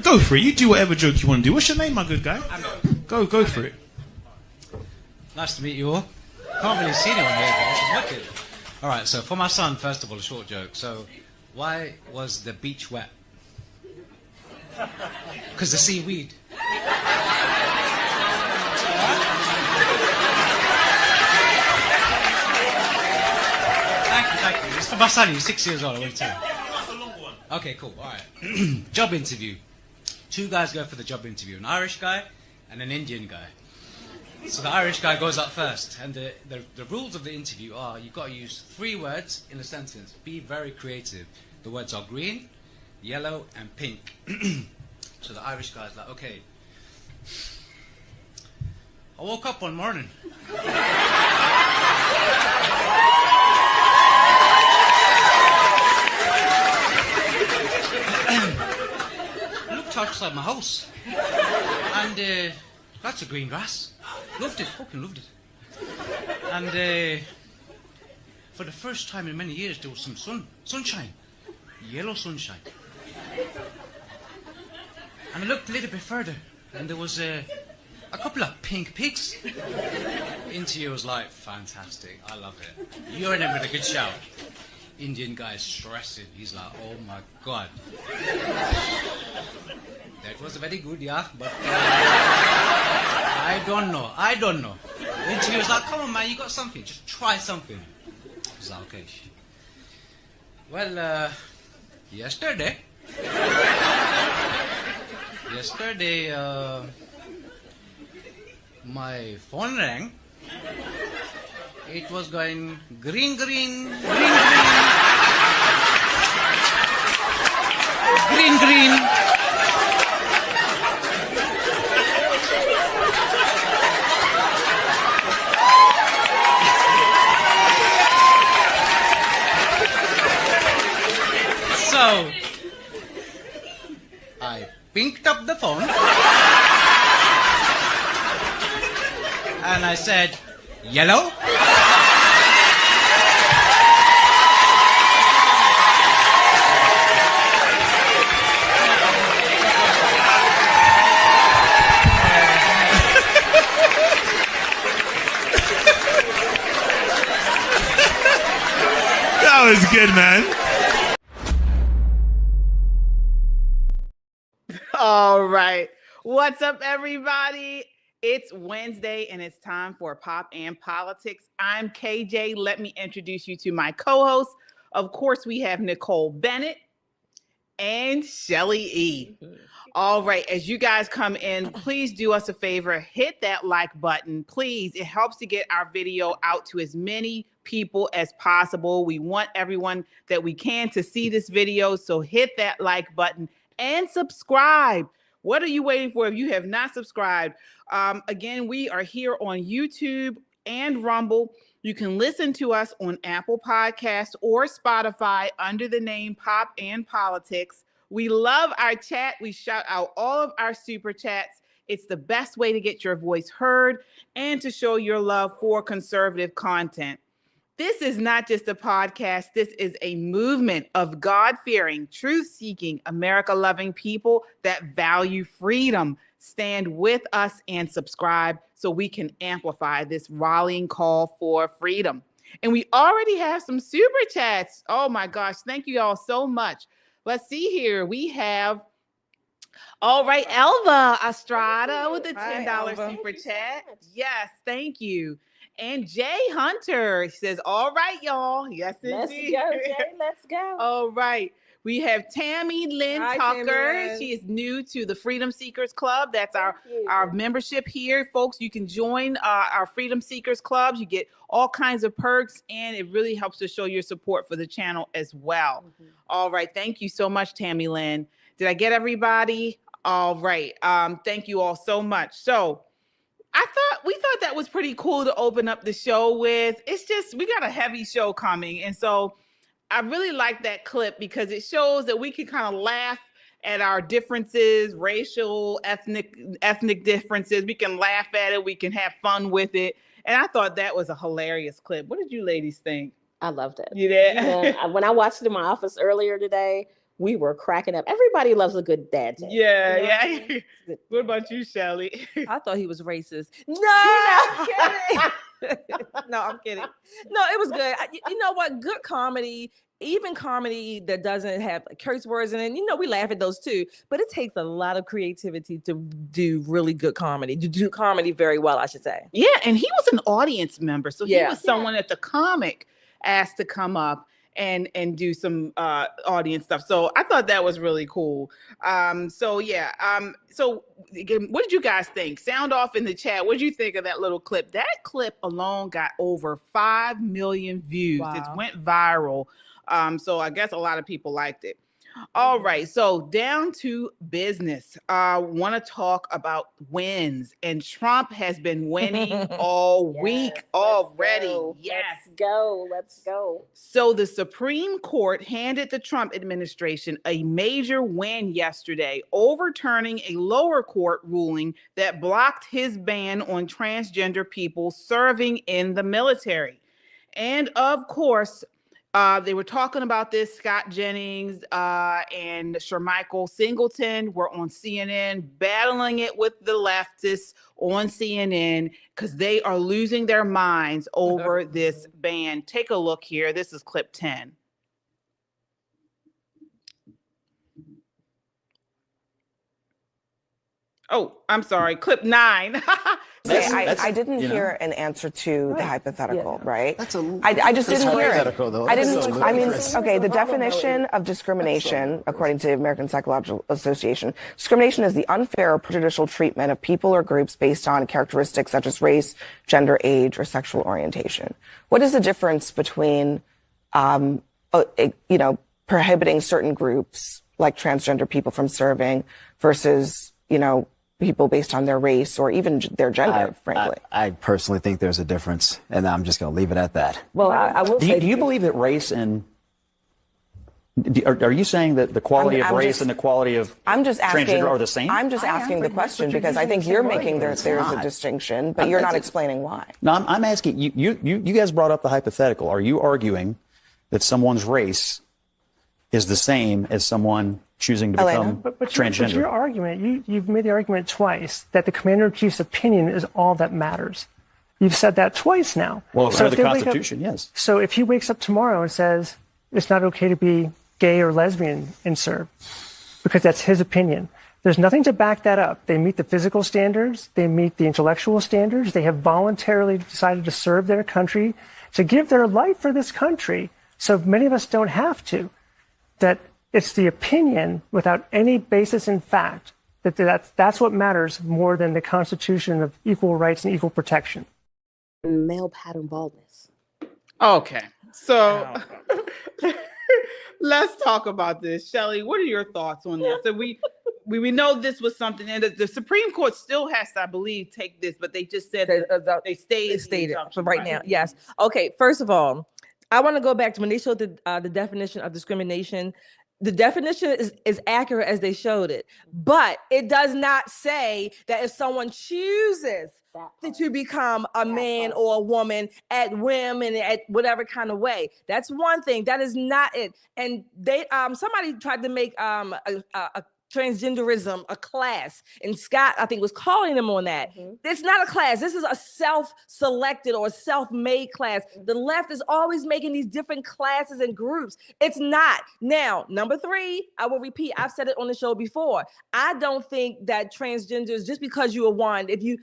Go for it. You do whatever joke you want to do. What's your name, my good guy? Go for it. Nice to meet you all. Can't really see anyone here, but it's wicked. All right, so for my son, first of all, a short joke. So, why was the beach wet? Because the seaweed. Thank you. It's for my son. He's 6 years old. I want to tell you. That's a long one. Okay, cool. All right. Job interview. Two guys go for the job interview. An Irish guy and an Indian guy. So the Irish guy goes up first. And the rules of the interview are you've got to use 3 words in a sentence. Be very creative. The words are green, yellow, and pink. So the Irish guy's like, okay. I woke up one morning. I looked outside my house. And that's a green grass. Loved it, fucking loved it. And for the first time in many years, there was some sunshine. Yellow sunshine. And I looked a little bit further, and there was a couple of pink pigs. Interviewer was like, fantastic, I love it. You're in it with a good shout. Indian guy is stressing. He's like, oh my God. That was very good, yeah, but I don't know. Interviewer was like, come on, man, you got something. Just try something. He's like, okay. Well, yesterday, my phone rang. It was going green, green, green, green, green, green. So I picked up the phone and I said, yellow? That was good, man. All right. What's up, everybody? It's Wednesday, and it's time for Pop and Politics. I'm KJ. Let me introduce you to my co-hosts. Of course, we have Nicole Bennett and Shelly E. All right. As you guys come in, please do us a favor. Hit that like button, please. It helps to get our video out to as many people as possible. We want everyone that we can to see this video, so hit that like button and subscribe. What are you waiting for if you have not subscribed? Again, we are here on YouTube and Rumble. You can listen to us on Apple Podcasts or Spotify under the name Pop and Politics. We love our chat. We shout out all of our super chats. It's the best way to get your voice heard and to show your love for conservative content. This is not just a podcast. This is a movement of God-fearing, truth-seeking, America-loving people that value freedom. Stand with us and subscribe so we can amplify this rallying call for freedom. And we already have some super chats. Oh my gosh, thank you all so much. Let's see here. We have, all right, Elva Estrada with the $10 super chat. Yes, thank you. And Jay Hunter says, all right, y'all. Yes, indeed. Let's go, Jay. Let's go. All right. We have Tammy Lynn Tucker. She is new to the Freedom Seekers Club. That's our membership here. Folks, you can join our Freedom Seekers Clubs. You get all kinds of perks, and it really helps to show your support for the channel as well. Mm-hmm. All right. Thank you so much, Tammy Lynn. Did I get everybody? All right. Thank you all so much. So, we thought that was pretty cool to open up the show with. It's just, we got a heavy show coming. And so I really like that clip because it shows that we can kind of laugh at our differences, racial, ethnic differences. We can laugh at it. We can have fun with it. And I thought that was a hilarious clip. What did you ladies think? I loved it. You did? Yeah. When I watched it in my office earlier today, we were cracking up. Everybody loves a good dad joke. Yeah, yeah. What about you, Shelly? I thought he was racist. No, I'm kidding. No, I'm kidding. No, it was good. You know what? Good comedy, even comedy that doesn't have curse words in it. You know, we laugh at those too, but it takes a lot of creativity to do really good comedy, to do comedy very well, I should say. Yeah, and he was an audience member. So he was someone that the comic asked to come up and do some audience stuff. So I thought that was really cool. So again, what did you guys think? Sound off in the chat. What did you think of that little clip? That clip alone got over 5 million views. Wow. It went viral. So I guess a lot of people liked it. All right, so down to business. Want to talk about wins, and Trump has been winning all week already. Let's go. So the Supreme Court handed the Trump administration a major win yesterday, overturning a lower court ruling that blocked his ban on transgender people serving in the military. And of course, they were talking about this. Scott Jennings and Shermichael Singleton were on CNN battling it with the leftists on CNN because they are losing their minds over this ban. Take a look here. This is clip 10. Oh, I'm sorry. Clip 9. I didn't hear an answer to the hypothetical, right? I just didn't hear it. I didn't. I mean, okay. The definition of discrimination, according to the American Psychological Association, discrimination is the unfair or prejudicial treatment of people or groups based on characteristics such as race, gender, age, or sexual orientation. What is the difference between, prohibiting certain groups like transgender people from serving versus, people based on their race or even their gender, frankly? I personally think there's a difference, and I'm just going to leave it at that. Well, I will say... Do you believe that race and... Are you saying that the quality of race and the quality of transgender are the same? I'm just asking the question because I think you're making there's a distinction, but you're not explaining why. No, I'm asking, you guys brought up the hypothetical. Are you arguing that someone's race is the same as someone choosing to become transgender? But your argument, you've made the argument twice that the commander-in-chief's opinion is all that matters. You've said that twice now. Well, so under the Constitution, yes. So if he wakes up tomorrow and says it's not okay to be gay or lesbian and serve, because that's his opinion, there's nothing to back that up. They meet the physical standards. They meet the intellectual standards. They have voluntarily decided to serve their country, to give their life for this country. So many of us don't have to. That it's the opinion without any basis in fact that's what matters more than the Constitution of equal rights and equal protection. Male pattern baldness. Okay, so let's talk about this. Shelley, what are your thoughts on this? So we know this was something, and the Supreme Court still has to, I believe, take this, but they just said they stated for right now. Yes. Okay. First of all, I want to go back to when they showed the definition of discrimination. The definition is accurate as they showed it, but it does not say that if someone chooses to become a man or a woman at whim and at whatever kind of way. That's one thing. That is not it. And they somebody tried to make a transgenderism a class, and Scott, I think, was calling them on that. It's not a class. This is a self-selected or self-made class. The left is always making these different classes and groups. It's not. Now, number 3, I will repeat, I've said it on the show before. I don't think that transgenders, just because you are one, if you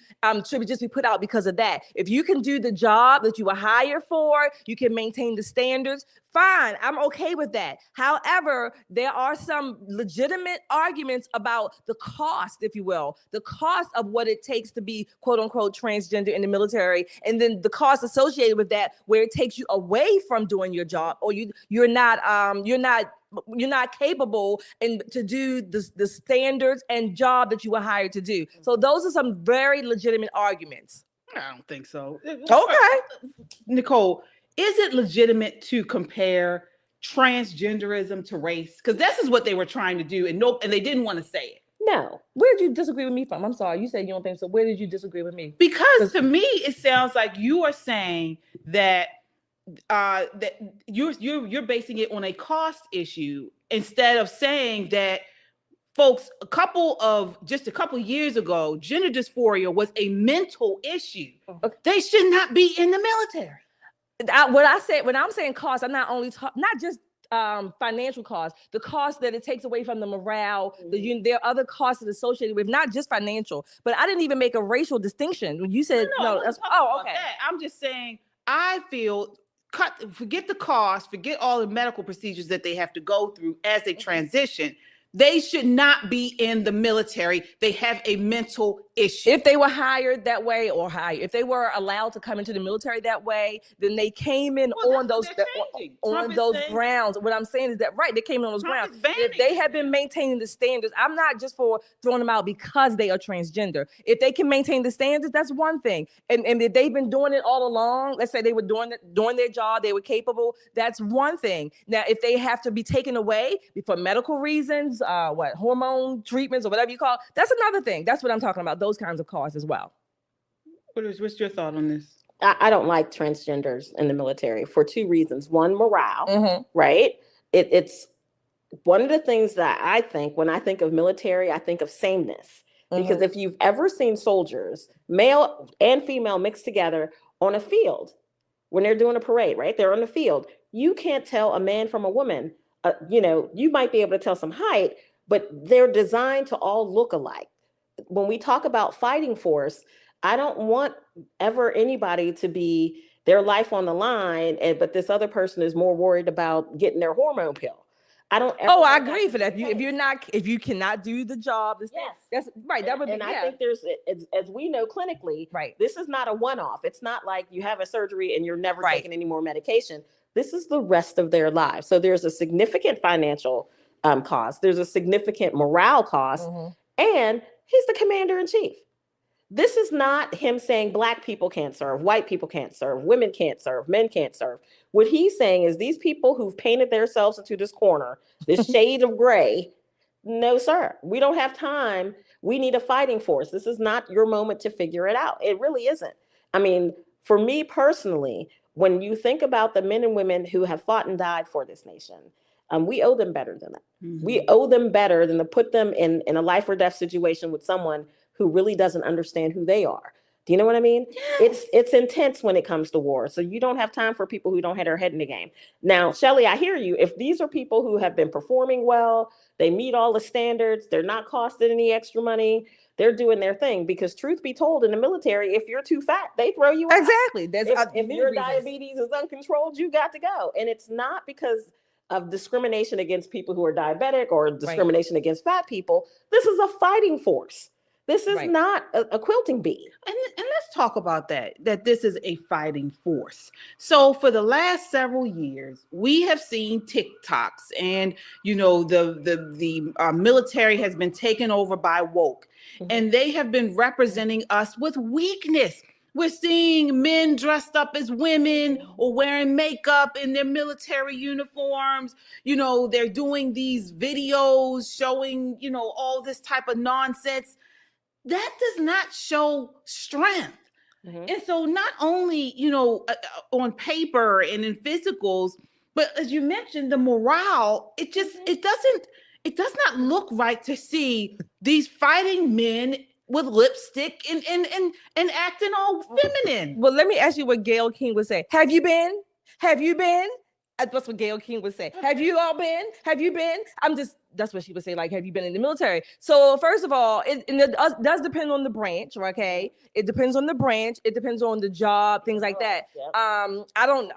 should just be put out because of that. If you can do the job that you were hired for, you can maintain the standards, fine, I'm okay with that. However, there are some legitimate arguments about the cost, if you will, the cost of what it takes to be quote unquote transgender in the military, and then the cost associated with that, where it takes you away from doing your job, or you're not capable to do the standards and job that you were hired to do. So those are some very legitimate arguments. I don't think so. Okay, Nicole, is it legitimate to compare transgenderism to race? Because this is what they were trying to do, and they didn't want to say it. No. Where did you disagree with me from? I'm sorry, you said you don't think so. Where did you disagree with me? Because to me, it sounds like you are saying that that you're basing it on a cost issue, instead of saying that, folks, a couple years ago, gender dysphoria was a mental issue. They should not be in the military. When I'm saying cost, I'm not only not just financial costs, the cost that it takes away from the morale. There are other costs associated with not just financial, but I didn't even make a racial distinction when you said no. Okay. I'm just saying, I feel forget the cost, forget all the medical procedures that they have to go through as they transition. They should not be in the military. They have a mental issue. If they were hired that way, if they were allowed to come into the military that way, then they came in on those grounds. What I'm saying is that, right, they came in on those grounds. If they have been maintaining the standards, I'm not just for throwing them out because they are transgender. If they can maintain the standards, that's one thing. And if they've been doing it all along, let's say they were doing their job, they were capable, that's one thing. Now, if they have to be taken away for medical reasons, hormone treatments or whatever you call it, that's another thing. That's what I'm talking about, those kinds of costs as well. What's your thought on this? I don't like transgenders in the military for two reasons. One, morale, right? It's one of the things that I think, when I think of military, I think of sameness. Because if you've ever seen soldiers, male and female mixed together on a field, when they're doing a parade, right? They're on the field. You can't tell a man from a woman. You might be able to tell some height, but they're designed to all look alike. When we talk about fighting force, I don't want ever anybody to be their life on the line, but this other person is more worried about getting their hormone pill. I don't. I agree for that. If you cannot do the job, that's right. That would be. And I think there's, as we know clinically, right. This is not a one-off. It's not like you have a surgery and you're never taking any more medication. This is the rest of their lives. So there's a significant financial cost. There's a significant morale cost. And he's the commander in chief. This is not him saying Black people can't serve, white people can't serve, women can't serve, men can't serve. What he's saying is these people who've painted themselves into this corner, this shade of gray, no, sir, we don't have time. We need a fighting force. This is not your moment to figure it out. It really isn't. I mean, for me personally, when you think about the men and women who have fought and died for this nation, we owe them better than that. We owe them better than to put them in a life or death situation with someone who really doesn't understand who they are. Do you know what I mean? Yes. It's intense when it comes to war. So you don't have time for people who don't have their head in the game. Now, Shelley, I hear you. If these are people who have been performing well, they meet all the standards, they're not costing any extra money, they're doing their thing. Because truth be told, in the military, if you're too fat, they throw you out. Exactly. If your diabetes is uncontrolled, you got to go. And it's not because of discrimination against people who are diabetic or discrimination against fat people. This is a fighting force. This is not a quilting bee. And let's talk about that this is a fighting force. So for the last several years, we have seen TikToks and, the military has been taken over by woke, and they have been representing us with weakness. We're seeing men dressed up as women or wearing makeup in their military uniforms. They're doing these videos showing, all this type of nonsense. That does not show strength. And so not only, on paper and in physicals, but as you mentioned, the morale, it does not look right to see these fighting men with lipstick and acting all feminine. Well, let me ask you what Gayle King would say. Have you been? That's what Gayle King would say. Have you all been? Have you been? That's what she would say, like, have you been in the military? So first of all, it does depend on the branch, okay? It depends on the branch. It depends on the job, things like that. I don't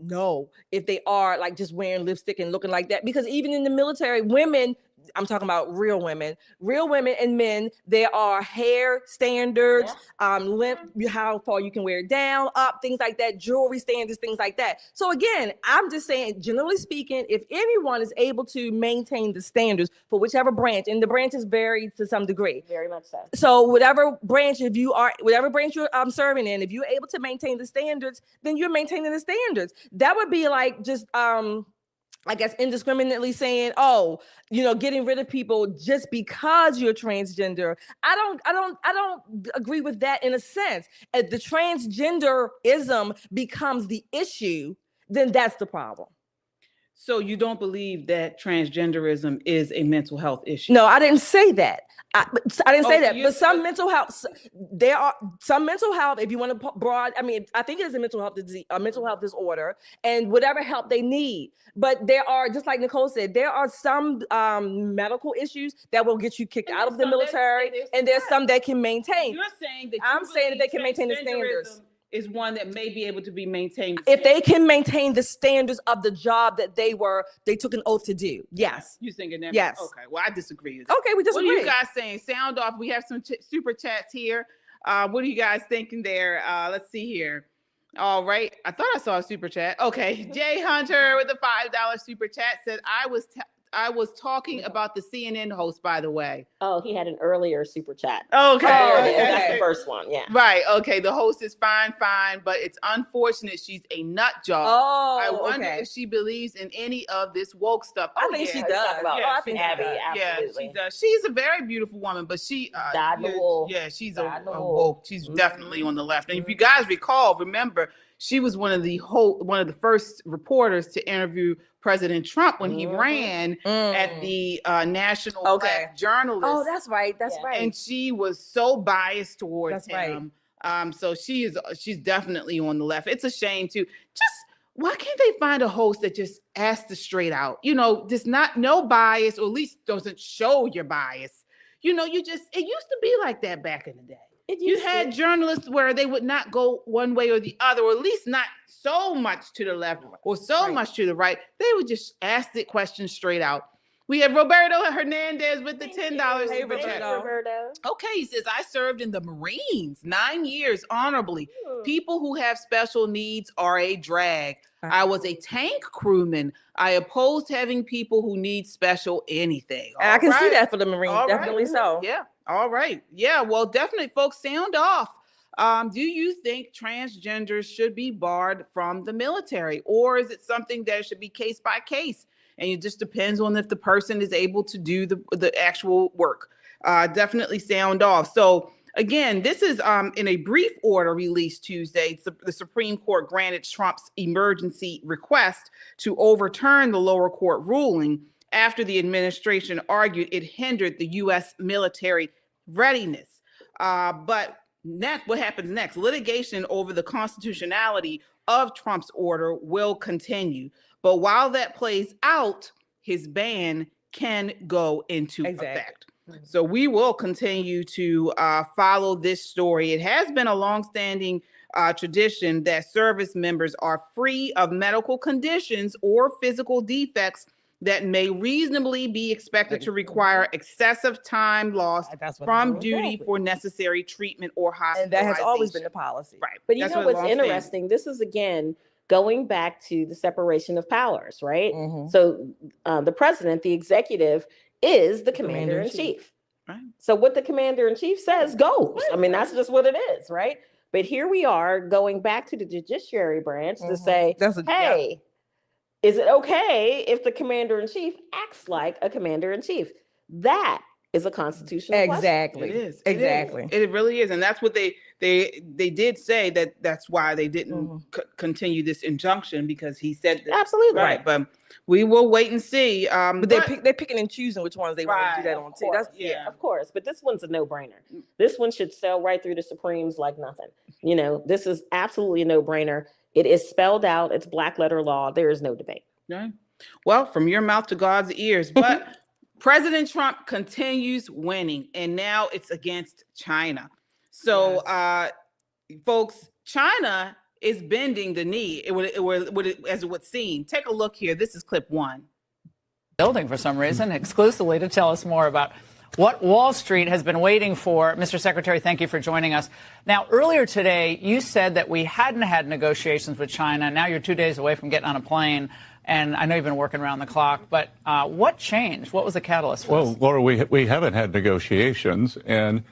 know if they are like just wearing lipstick and looking like that, because even in the military, women, I'm talking about real women and men, there are hair standards, length, how far you can wear it down, up, things like that, jewelry standards, things like that. So again, I'm just saying, generally speaking, if anyone is able to maintain the standards for whichever branch, and the branches vary to some degree. Very much so. So whatever branch you're serving in, if you're able to maintain the standards, then you're maintaining the standards. That would be like just I guess indiscriminately saying, getting rid of people just because you're transgender. I don't agree with that in a sense. If the transgenderism becomes the issue, then that's the problem. So you don't believe that transgenderism is a mental health issue? No, I didn't say that. I didn't say that. But some mental health, there are some mental health. If you want to broad, I mean, I think it is a mental health disease, a mental health disorder, and whatever help they need. But there are, just like Nicole said, there are some medical issues that will get you kicked out of the military, and there's some that can maintain. You're saying that I'm saying that they can maintain the standards. Is one that may be able to be maintained if they can maintain the standards of the job that they took an oath to do. Yes. You thinking that? Yes. Okay. Well, I disagree. Okay, we disagree. What are you guys saying? Sound off. We have some super chats here. What are you guys thinking there? Let's see here. All right. I thought I saw a super chat. Okay. Jay Hunter with a $5 super chat said, I was talking about the CNN host, by the way. Oh, he had an earlier super chat. Okay. That's the first one. Yeah. Right. Okay. The host is fine, but it's unfortunate she's a nut job. Oh, I wonder if she believes in any of this woke stuff. I think she does. I think Abby, absolutely. Yeah, she does. She's a very beautiful woman, but she died in the wool. Yeah, she's a woke. She's definitely on the left. And if you guys remember, she was one of the first reporters to interview President Trump when he ran at the National Black Journalist. Oh, that's right. That's right. And she was so biased towards him. Right. So she's definitely on the left. It's a shame too. Just why can't they find a host that just asks it straight out? You know, just no bias, or at least doesn't show your bias. You know, it used to be like that back in the day. You had journalists where they would not go one way or the other, or at least not so much to the left or so much to the right. They would just ask the question straight out. We have Roberto Hernandez with the $10 super chat. Roberto. Okay, he says, I served in the Marines 9 years honorably. People who have special needs are a drag. I was a tank crewman. I opposed having people who need special anything. And I can see that for the Marines. Definitely so. Yeah. All right. Yeah. Well, definitely, folks, sound off. Do you think transgenders should be barred from the military, or is it something that should be case by case? And it just depends on if the person is able to do the actual work. Definitely sound off. So again, this is in a brief order released Tuesday. The Supreme Court granted Trump's emergency request to overturn the lower court ruling after the administration argued it hindered the U.S. military readiness. But what happens next? Litigation over the constitutionality of Trump's order will continue. But while that plays out, his ban can go into effect. So we will continue to follow this story. It has been a longstanding tradition that service members are free of medical conditions or physical defects that may reasonably be expected to require excessive time lost from duty for necessary treatment or hospitalization. And that has always been the policy. Right. But you know what's interesting? This is, again, going back to the separation of powers, right? So the president, the executive, is the commander-in-chief. Right. So what the commander-in-chief says goes. I mean, that's just what it is, right? But here we are going back to the judiciary branch to say, hey, is it okay if the commander-in-chief acts like a commander-in-chief? That is a constitutional question. It is. Exactly. It really is. And that's what they did say, that's why they didn't continue this injunction, because he said that. Absolutely. Right. But we will wait and see. But they're picking and choosing which ones they want to do that on too. Of course. But this one's a no-brainer. This one should sail right through the Supremes like nothing. You know, this is absolutely a no-brainer. It is spelled out. It's black letter law. There is no debate. Right. Well, from your mouth to God's ears. But President Trump continues winning, and now it's against China. So, folks, China is bending the knee, as it would seem. Take a look here. This is clip 1. Building for some reason, exclusively to tell us more about what Wall Street has been waiting for. Mr. Secretary, thank you for joining us. Now, earlier today, you said that we hadn't had negotiations with China. Now you're 2 days away from getting on a plane. And I know you've been working around the clock, but what changed? What was the catalyst for this? Well, Laura, we haven't had negotiations. And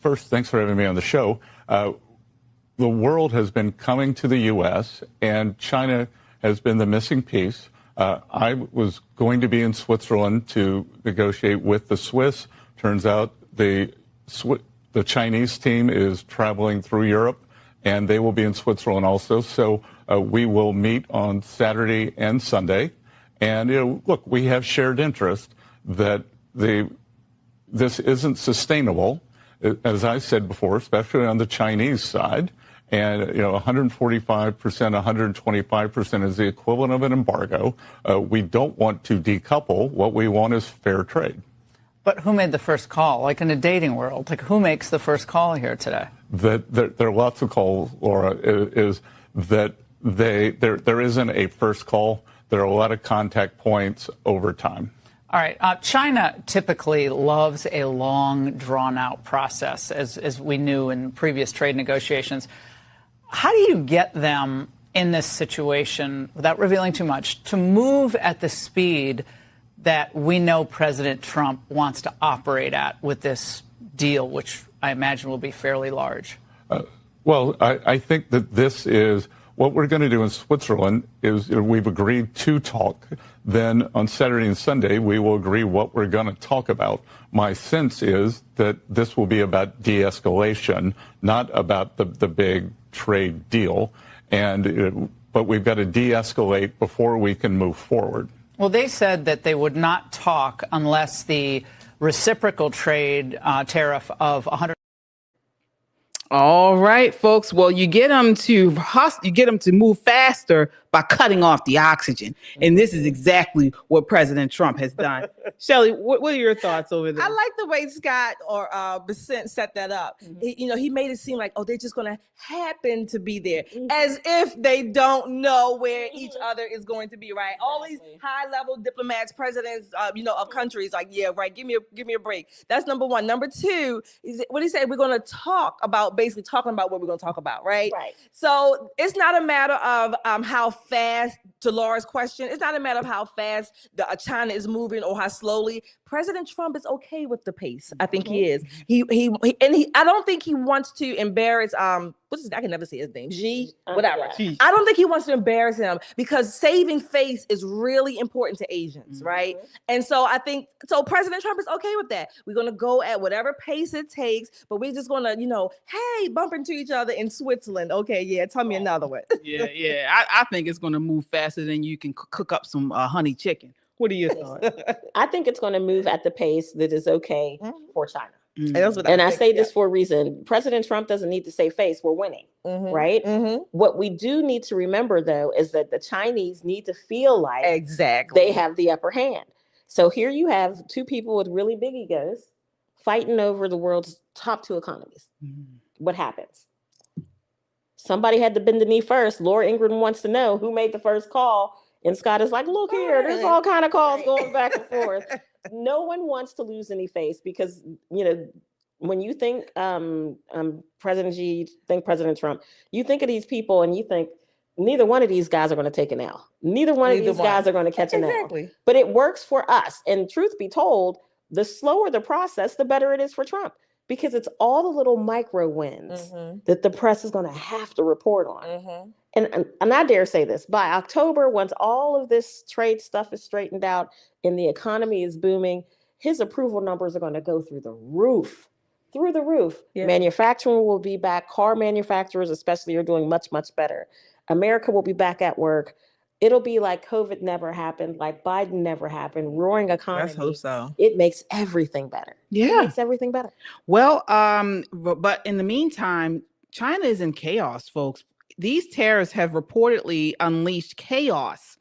first, thanks for having me on the show. The world has been coming to the U.S., and China has been the missing piece. I was going to be in Switzerland to negotiate with the Swiss. Turns out the Chinese team is traveling through Europe, and they will be in Switzerland also. So we will meet on Saturday and Sunday. And, look, we have shared interest that this isn't sustainable, as I said before, especially on the Chinese side. And, 145%, 125% is the equivalent of an embargo. We don't want to decouple. What we want is fair trade. But who made the first call? Like in a dating world, like who makes the first call here today? There are lots of calls, Laura, is that there isn't a first call. There are a lot of contact points over time. All right. China typically loves a long, drawn-out process, as we knew in previous trade negotiations. How do you get them in this situation, without revealing too much, to move at the speed that we know President Trump wants to operate at with this deal, which I imagine will be fairly large? Well, I think that this is what we're going to do in Switzerland is we've agreed to talk. Then on Saturday and Sunday, we will agree what we're going to talk about. My sense is that this will be about de-escalation, not about the big trade deal. But we've got to de-escalate before we can move forward. Well, they said that they would not talk unless the reciprocal trade tariff of 100. All right, folks. Well, you get them to move faster by cutting off the oxygen, and this is exactly what President Trump has done. Shelley, what are your thoughts over this? I like the way Scott or Bessent set that up. He made it seem like, they're just going to happen to be there, as if they don't know where each other is going to be, right? All these high-level diplomats, presidents, of countries, like, yeah, right. Give me a break. That's number one. Number two is what he said. We're going to talk about, basically talking about what we're going to talk about, right? Right. So it's not a matter of how fast, to Laura's question, it's not a matter of how fast China is moving or how slowly. President Trump is okay with the pace. I think he is. I don't think he wants to embarrass. I can never say his name. Whatever. I don't think he wants to embarrass him because saving face is really important to Asians, right? And so I think President Trump is okay with that. We're gonna go at whatever pace it takes, but we're just gonna, hey, bump into each other in Switzerland. Okay, yeah, tell me another one. Yeah. I think it's gonna move faster than you can cook up some honey chicken. What are your thoughts? I think it's going to move at the pace that is okay for China. And I say this for a reason. President Trump doesn't need to save face. We're winning, right? What we do need to remember, though, is that the Chinese need to feel like they have the upper hand. So here you have two people with really big egos fighting over the world's top two economies. What happens? Somebody had to bend the knee first. Laura Ingraham wants to know who made the first call. And Scott is like, look here, there's all kind of calls going back and forth. No one wants to lose any face because, when you think President Xi, think President Trump, you think of these people and you think neither one of these guys are going to take an L. Neither one of these guys are going to catch an L. But it works for us. And truth be told, the slower the process, the better it is for Trump. Because it's all the little micro wins that the press is going to have to report on. And I dare say this, by October, once all of this trade stuff is straightened out and the economy is booming, his approval numbers are going to go through the roof. Yeah. Manufacturing will be back. Car manufacturers, especially, are doing much, much better. America will be back at work. It'll be like COVID never happened, like Biden never happened, roaring economy. Let's hope so. It makes everything better. Yeah. It makes everything better. Well, but in the meantime, China is in chaos, folks. These tariffs have reportedly unleashed chaos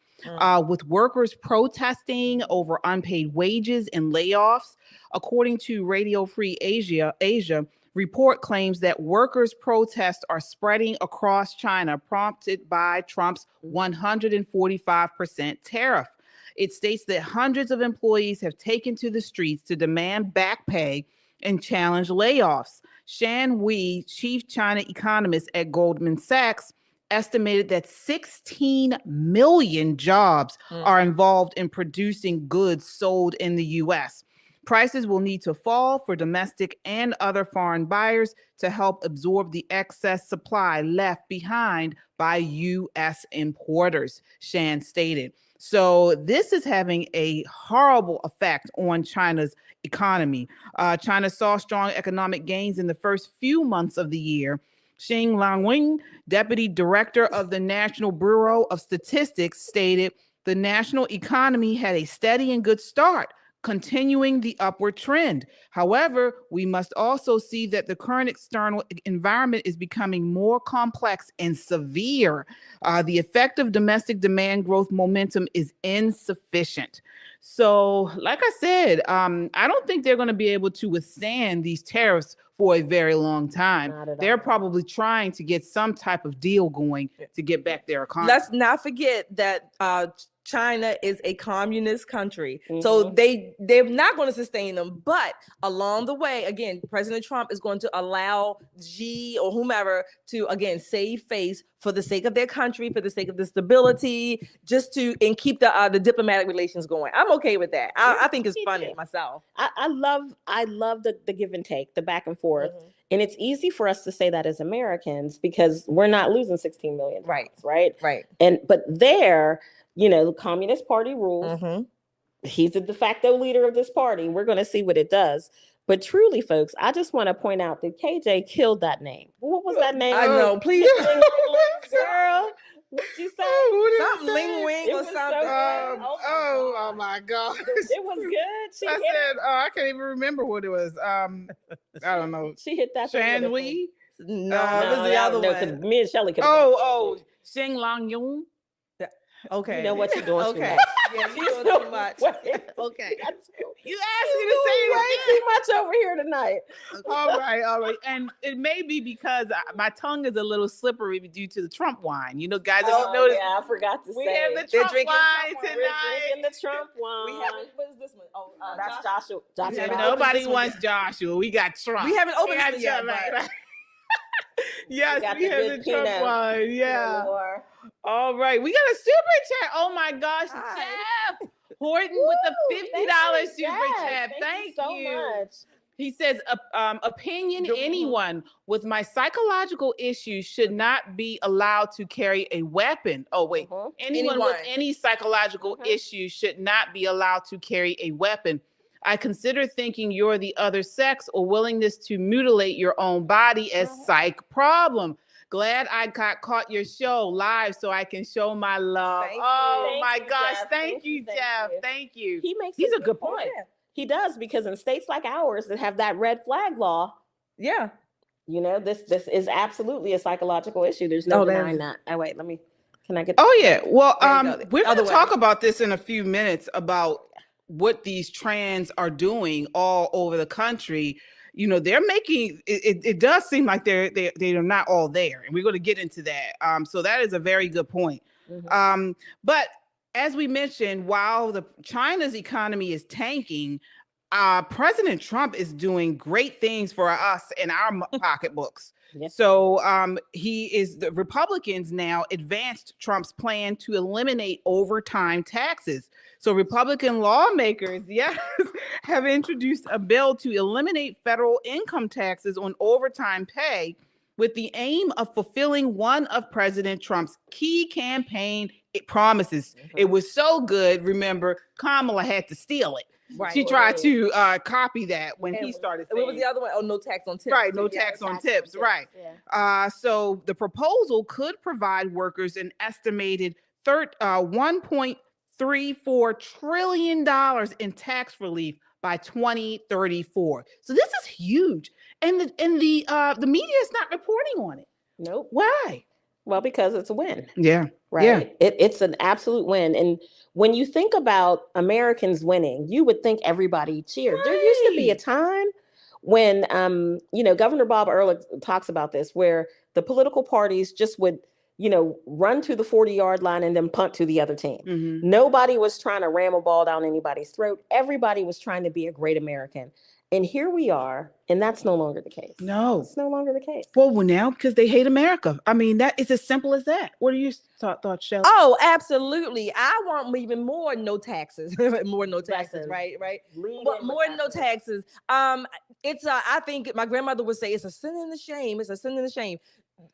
with workers protesting over unpaid wages and layoffs. According to Radio Free Asia, report claims that workers' protests are spreading across China, prompted by Trump's 145% tariff. It states that hundreds of employees have taken to the streets to demand back pay and challenge layoffs. Shan Wei, chief China economist at Goldman Sachs, estimated that 16 million jobs are involved in producing goods sold in the U.S. Prices will need to fall for domestic and other foreign buyers to help absorb the excess supply left behind by U.S. importers, Shan stated. So this is having a horrible effect on China's economy. China saw strong economic gains in the first few months of the year. Xing Langwing, deputy director of the National Bureau of Statistics, stated The national economy had a steady and good start, continuing the upward trend. However, we must also see that the current external environment is becoming more complex and severe. The effect of domestic demand growth momentum is insufficient. So, like I said, I don't think they're going to be able to withstand these tariffs for a very long time. They're probably trying to get some type of deal going to get back their economy. Let's not forget that China is a communist country. So they're not going to sustain them. But along the way, again, President Trump is going to allow Xi or whomever to, again, save face for the sake of their country, for the sake of the stability, just to and keep the diplomatic relations going. I'm okay with that. I think it's funny myself. I love the give and take, the back and forth. And it's easy for us to say that as Americans because we're not losing 16 million. Right. But there, you know, the Communist Party rules. He's the de facto leader of this party. We're going to see what it does. But truly, folks, I just want to point out that KJ killed that name. What was that name? I know, please. Girl, what'd you say? Something Ling Wing or something. Oh my God. It was good. I said, I can't even remember what it was. I don't know. She hit that. Shan Lee? No, it was the other one. Me and Shelly could. Xing Lang Yung. Okay. You know what you're doing. Okay. Yeah, you're doing too much. Okay. You asked me to say way too much over here tonight. All right. And it may be because my tongue is a little slippery due to the Trump wine. You know, guys, if you notice, yeah, I forgot to say. We have the Trump wine tonight. We're drinking the Trump wine. We haven't. What is this one? Oh, that's Joshua. Nobody wants Joshua. We got Trump. We haven't opened this yet. Right. Yes, we have the Trump Pinot. wine. Yeah. All right. We got a super chat. Oh my gosh. Jeff Horton with the $50 super chat. Thank you so much. He says, opinion, anyone with my psychological issues should not be allowed to carry a weapon. Oh, wait. Anyone with any psychological issues should not be allowed to carry a weapon. I consider thinking you're the other sex or willingness to mutilate your own body as psych problem. Glad I caught your show live so I can show my love. My gosh. Thank you, Jeff. Thank you. He's a good point. He does, because in states like ours that have that red flag law, you know, this is absolutely a psychological issue. There's no denying that. Oh, wait, can I get? Oh, yeah. Well, we're going to talk about this in a few minutes about what these trans are doing all over the country. You know, they're making it does seem like they are not all there, and we're going to get into that. So that is a very good point. But as we mentioned, while China's economy is tanking, President Trump is doing great things for us in our pocketbooks. So the Republicans now advanced Trump's plan to eliminate overtime taxes. So Republican lawmakers, have introduced a bill to eliminate federal income taxes on overtime pay with the aim of fulfilling one of President Trump's key campaign promises. It was so good. Remember, Kamala had to steal it. She tried to copy that when he started saying. What was the other one? Oh, no tax on tips. Right, no tax on tips. Right. So the proposal could provide workers an estimated $1.34 trillion in tax relief by 2034. So this is huge, and the media is not reporting on it. Nope. Why? Well, because it's a win. Yeah. Right. Yeah. It's an absolute win. And when you think about Americans winning, you would think everybody cheered. Right. There used to be a time when, Governor Bob Ehrlich talks about this, where the political parties just would, run to the 40-yard line and then punt to the other team. Nobody was trying to ram a ball down anybody's throat. Everybody was trying to be a great American. And here we are, and that's no longer the case. No. It's no longer the case. Well, now, because they hate America. I mean, that is as simple as that. What are your thoughts, Shelley? Oh, absolutely. I want even more no taxes. More no taxes, right? More no taxes. I think my grandmother would say it's a sin and a shame. It's a sin and a shame.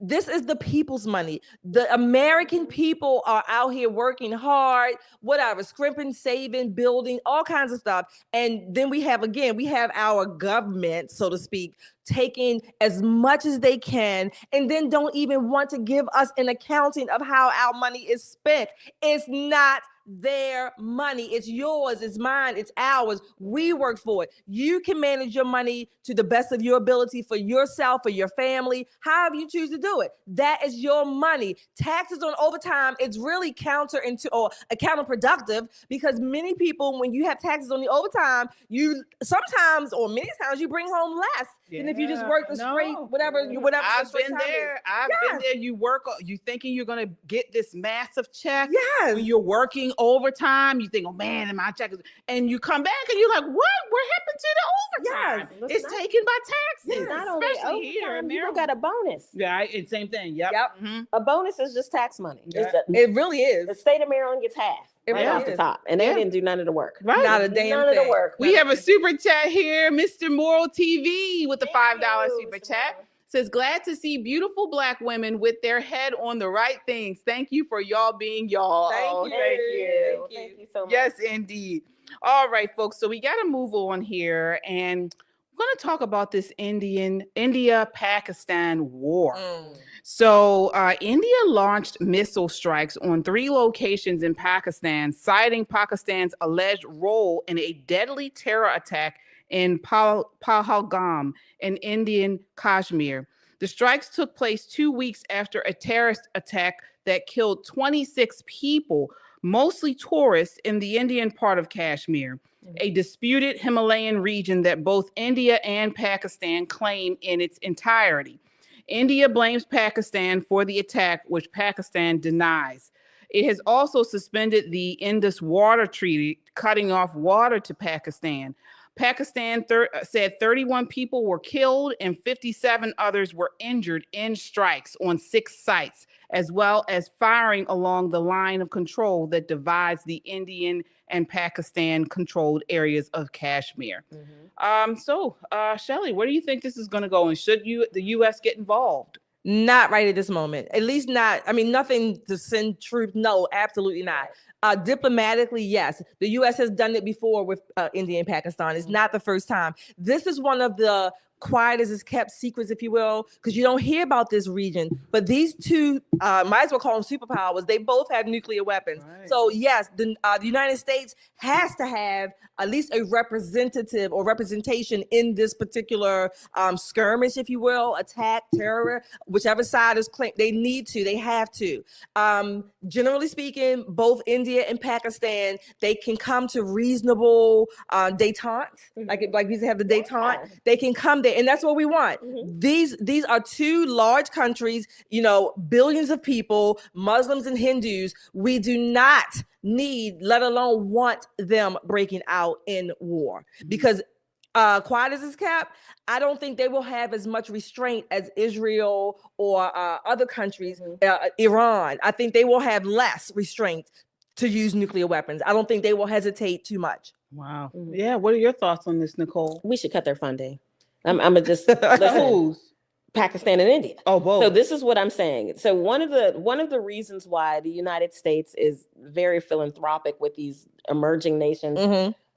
This is the people's money. The American people are out here working hard, whatever, scrimping, saving, building, all kinds of stuff. And then we have our government, so to speak, taking as much as they can, and then don't even want to give us an accounting of how our money is spent. It's not their money. It's yours, it's mine, it's ours. We work for it. You can manage your money to the best of your ability for yourself, for your family, however you choose to do it. That is your money. Taxes on overtime, it's really counterproductive, because many people, when you have taxes on the overtime, you sometimes or many times you bring home less than if you just work the straight whatever. I've been there. I've been there. You work. You thinking you're gonna get this massive check. Yes. When you're working overtime, you think, oh man, and my check is, and you come back and you're like, what happened to the overtime? Yes. It's taken by taxes. It's not only especially here in overtime, you Maryland. got a bonus. Yeah, and same thing. Yep. A bonus is just tax money. Yeah. It really is. The state of Maryland gets half. It Right really off the is. top, and they didn't do none of the work. Right. Not a damn None of thing. the work. We have a super chat here, Mr. Moral TV with the $5 super chat. Says, glad to see beautiful Black women with their head on the right things. Thank you for y'all being y'all. Thank you. Thank you so much. Yes, indeed. All right, folks. So we got to move on here, and we're going to talk about this India-Pakistan war. So India launched missile strikes on 3 locations in Pakistan, citing Pakistan's alleged role in a deadly terror attack in Pahalgam in Indian Kashmir. The strikes took place 2 weeks after a terrorist attack that killed 26 people, mostly tourists, in the Indian part of Kashmir, a disputed Himalayan region that both India and Pakistan claim in its entirety. India blames Pakistan for the attack, which Pakistan denies. It has also suspended the Indus Water Treaty, cutting off water to Pakistan. Pakistan said 31 people were killed and 57 others were injured in strikes on 6 sites, as well as firing along the line of control that divides the Indian and Pakistan-controlled areas of Kashmir. Shelley, where do you think this is going to go? And should the U.S. get involved? Not right at this moment. At least not. I mean, nothing to send troops. No, absolutely not. Diplomatically, yes. The U.S. has done it before with India and Pakistan. It's not the first time. This is one of the quiet as it's kept secrets, if you will, because you don't hear about this region. But these two, might as well call them superpowers, they both have nuclear weapons. Right. So yes, the United States has to have at least a representative or representation in this particular skirmish, if you will, attack, terror, whichever side is claimed. They need to, they have to. Generally speaking, both India and Pakistan, they can come to reasonable détente, like we used to have the détente. They can come there, and that's what we want. These are 2 large countries, you know, billions of people, Muslims and Hindus. We do not need, let alone want them breaking out in war, because quiet as it's kept, I don't think they will have as much restraint as Israel or other countries, Iran. I think they will have less restraint to use nuclear weapons. I don't think they will hesitate too much. Wow. Yeah. What are your thoughts on this, Nicole? We should cut their funding. I'm gonna just listen. Pakistan and India. Oh, both. So this is what I'm saying. So one of the reasons why the United States is very philanthropic with these emerging nations,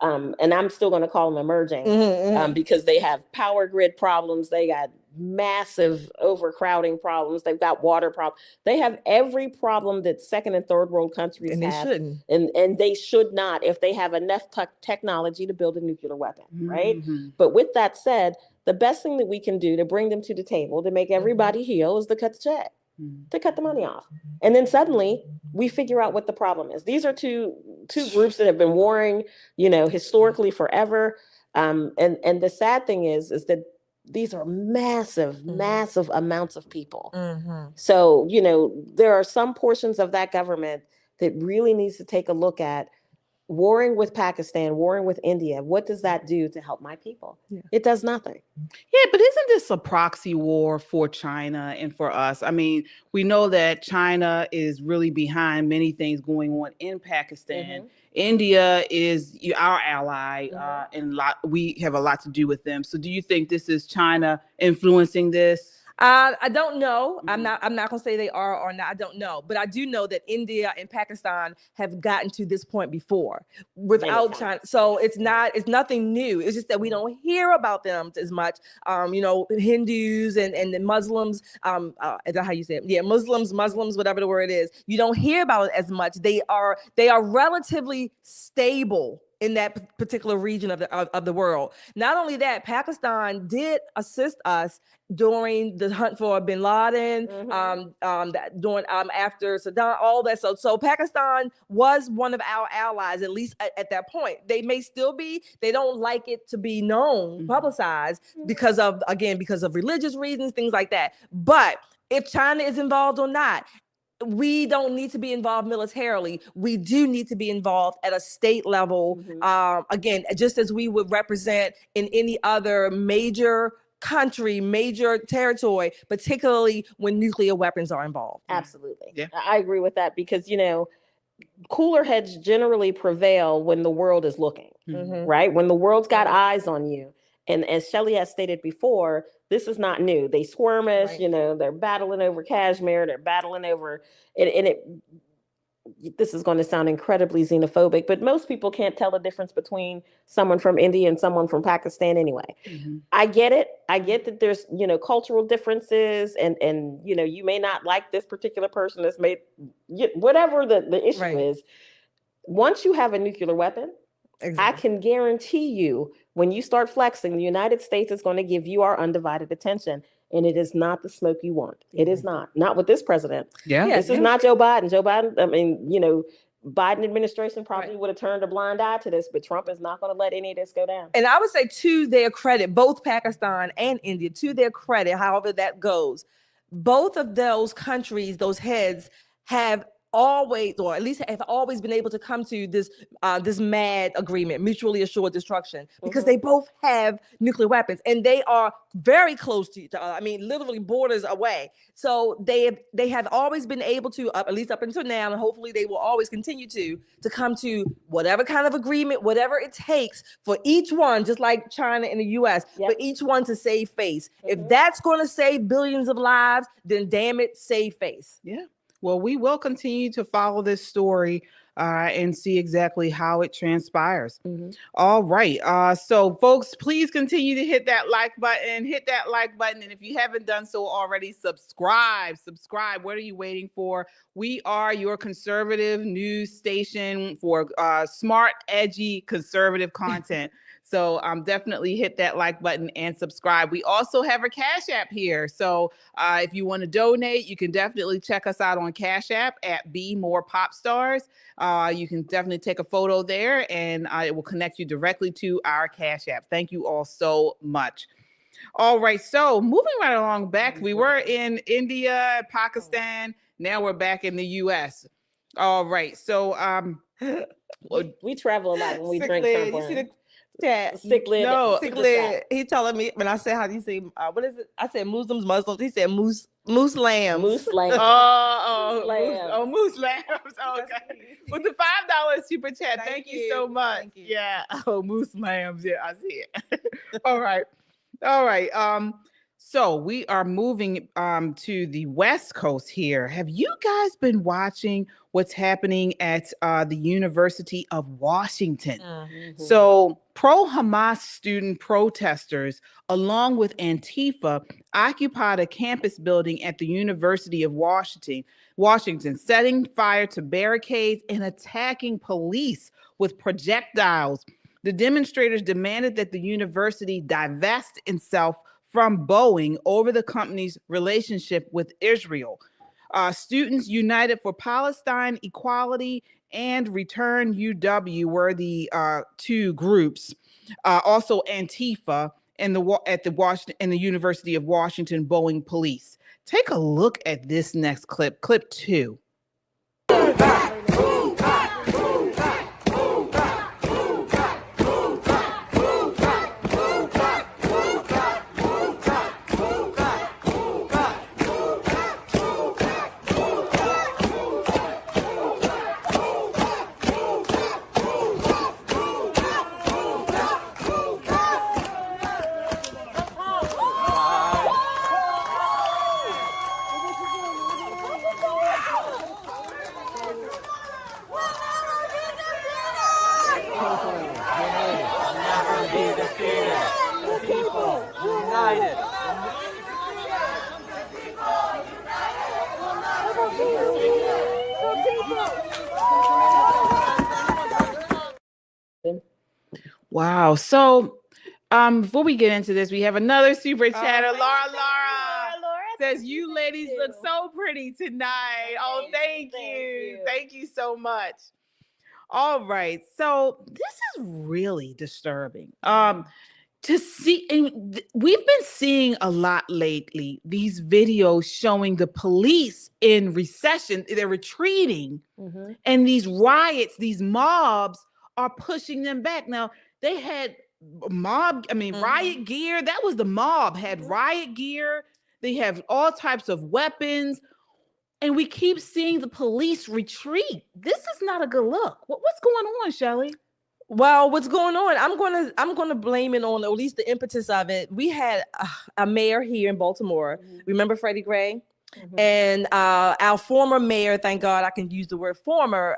and I'm still going to call them emerging, because they have power grid problems, they got massive overcrowding problems, they've got water problems, they have every problem that second and third world countries and have, they shouldn't. And they should not if they have enough technology to build a nuclear weapon, right? But with that said, the best thing that we can do to bring them to the table to make everybody heal is to cut the check, to cut the money off. And then suddenly we figure out what the problem is. These are two groups that have been warring, you know, historically forever. And the sad thing is that these are massive, massive amounts of people. So, you know, there are some portions of that government that really needs to take a look at warring with Pakistan, warring with India. What does that do to help my people? It does nothing. Yeah, but isn't this a proxy war for China and for us? I mean, we know that China is really behind many things going on in Pakistan. India is our ally, and we have a lot to do with them. So do you think this is China influencing this? I don't know. I'm not gonna say they are or not. I don't know, but I do know that India and Pakistan have gotten to this point before without China. So it's nothing new. It's just that we don't hear about them as much. Hindus and the Muslims. Is that how you say it? Yeah, Muslims, whatever the word is. You don't hear about it as much. They are relatively stable in that particular region of the world. Not only that, Pakistan did assist us during the hunt for bin Laden, during after Saddam, all that. So Pakistan was one of our allies, at least at that point. They may still be. They don't like it to be known, publicized, because of religious reasons, things like that. But if China is involved or not, we don't need to be involved militarily. We do need to be involved at a state level. Again, just as we would represent in any other major country, major territory, particularly when nuclear weapons are involved. Absolutely. Yeah. I agree with that because, cooler heads generally prevail when the world is looking, right? When the world's got eyes on you. And as Shelley has stated before, this is not new. They squirmish, they're battling over Kashmir, they're battling over this is going to sound incredibly xenophobic, but most people can't tell the difference between someone from India and someone from Pakistan anyway. I get it. I get that there's, cultural differences and you may not like this particular person that's made, whatever the issue is. Once you have a nuclear weapon, I can guarantee you when you start flexing, the United States is going to give you our undivided attention. And it is not the smoke you want. It is not with this president. This is not Joe Biden. Biden administration probably would have turned a blind eye to this, but Trump is not going to let any of this go down. And I would say to their credit, both Pakistan and India, to their credit, however that goes, both of those countries, those heads have always, or at least have always been able to come to this MAD agreement, mutually assured destruction, because they both have nuclear weapons and they are very close to each other. I mean, literally borders away. So they have always been able to, at least up until now, and hopefully they will always continue to come to whatever kind of agreement, whatever it takes for each one, just like China and the US, for each one to save face. If that's going to save billions of lives, then damn it, save face. Yeah. Well, we will continue to follow this story and see exactly how it transpires. All right. So, folks, please continue to hit that like button. And if you haven't done so already, subscribe. What are you waiting for? We are your conservative news station for smart, edgy, conservative content. So definitely hit that like button and subscribe. We also have a Cash App here. So if you want to donate, you can definitely check us out on Cash App at Be More Pop Stars. You can definitely take a photo there and it will connect you directly to our Cash App. Thank you all so much. All right. So moving right along back, we were in India, Pakistan. Now we're back in the US. All right. So we travel a lot when we drink champagne. Sick lid. He telling me when I said, how do you say, what is it? I said Muslims. He said moose lamb. Moose lamb. Moose lambs. Okay. With the $5 super chat. Thank you so much. Thank you. Yeah. Oh, moose lambs. Yeah, I see it. All right. So we are moving to the West Coast here. Have you guys been watching what's happening at the University of Washington? So pro-Hamas student protesters, along with Antifa, occupied a campus building at the University of Washington, setting fire to barricades and attacking police with projectiles. The demonstrators demanded that the university divest itself from Boeing over the company's relationship with Israel. Students United for Palestine Equality and Return UW were the two groups. Also Antifa and the University of Washington Boeing police. Take a look at this next clip, clip 2. united. Wow. So, before we get into this, we have another super chatter. Laura says, "You ladies look so pretty tonight." Oh, thank you. Thank you so much. All right. So this is really disturbing. To see, and we've been seeing a lot lately, these videos showing the police in recession, they're retreating, and these riots, these mobs are pushing them back. Now, they had riot gear. That was the mob, had riot gear. They have all types of weapons. And we keep seeing the police retreat. This is not a good look. What's going on, Shelley? Well, what's going on? I'm gonna blame it on at least the impetus of it. We had a mayor here in Baltimore. Remember Freddie Gray? And our former mayor, thank God I can use the word former,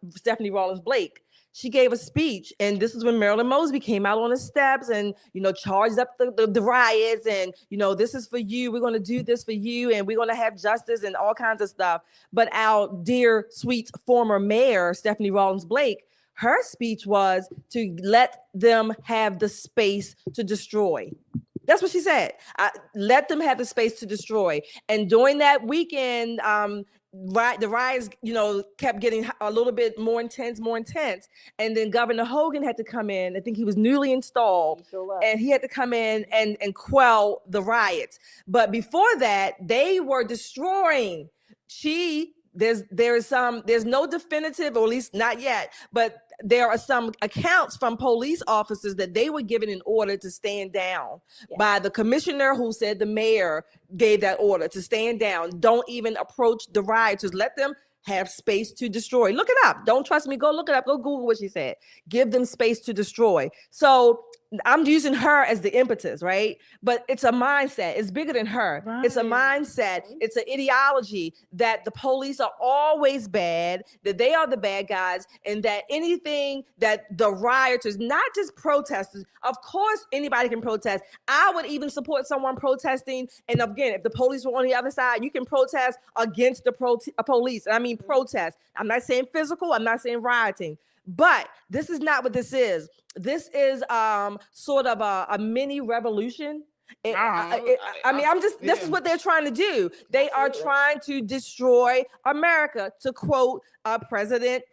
Stephanie Rawlins Blake. She gave a speech, and this is when Marilyn Mosby came out on the steps and, charged up the riots and, this is for you. We're going to do this for you, and we're going to have justice and all kinds of stuff. But our dear, sweet former mayor, Stephanie Rawlins Blake, her speech was to let them have the space to destroy. That's what she said. Let them have the space to destroy. And during that weekend, the riots, kept getting a little bit more intense. And then Governor Hogan had to come in. I think he was newly installed, and he had to come in and quell the riots. But before that, they were destroying. There's no definitive, or at least not yet, but there are some accounts from police officers that they were given an order to stand down by the commissioner, who said the mayor gave that order to stand down. Don't even approach the rioters. Let them have space to destroy. Look it up. Don't trust me. Go look it up. Go Google what she said. Give them space to destroy. So I'm using her as the impetus, right? But it's a mindset. It's bigger than her. Right. It's a mindset. It's an ideology that the police are always bad, that they are the bad guys, and that anything that the rioters, not just protesters, of course anybody can protest. I would even support someone protesting. And again, if the police were on the other side, you can protest against the police. And I mean protest. I'm not saying physical. I'm not saying rioting. But this is not what this is. This is sort of a mini revolution. This is what they're trying to do. They are trying to destroy America, to quote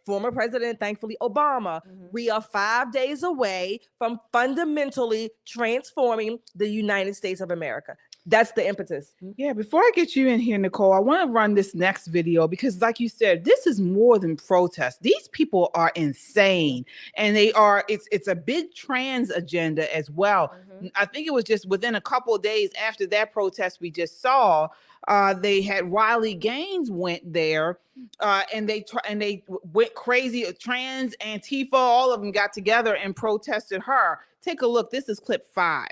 former president, thankfully, Obama. We are 5 days away from fundamentally transforming the United States of America. That's the impetus. Yeah, before I get you in here, Nicole, I want to run this next video because, like you said, this is more than protest. These people are insane, and it's a big trans agenda as well. I think it was just within a couple of days after that protest we just saw, they had Riley Gaines went there, and they went crazy. Trans, Antifa, all of them got together and protested her. Take a look. This is clip 5.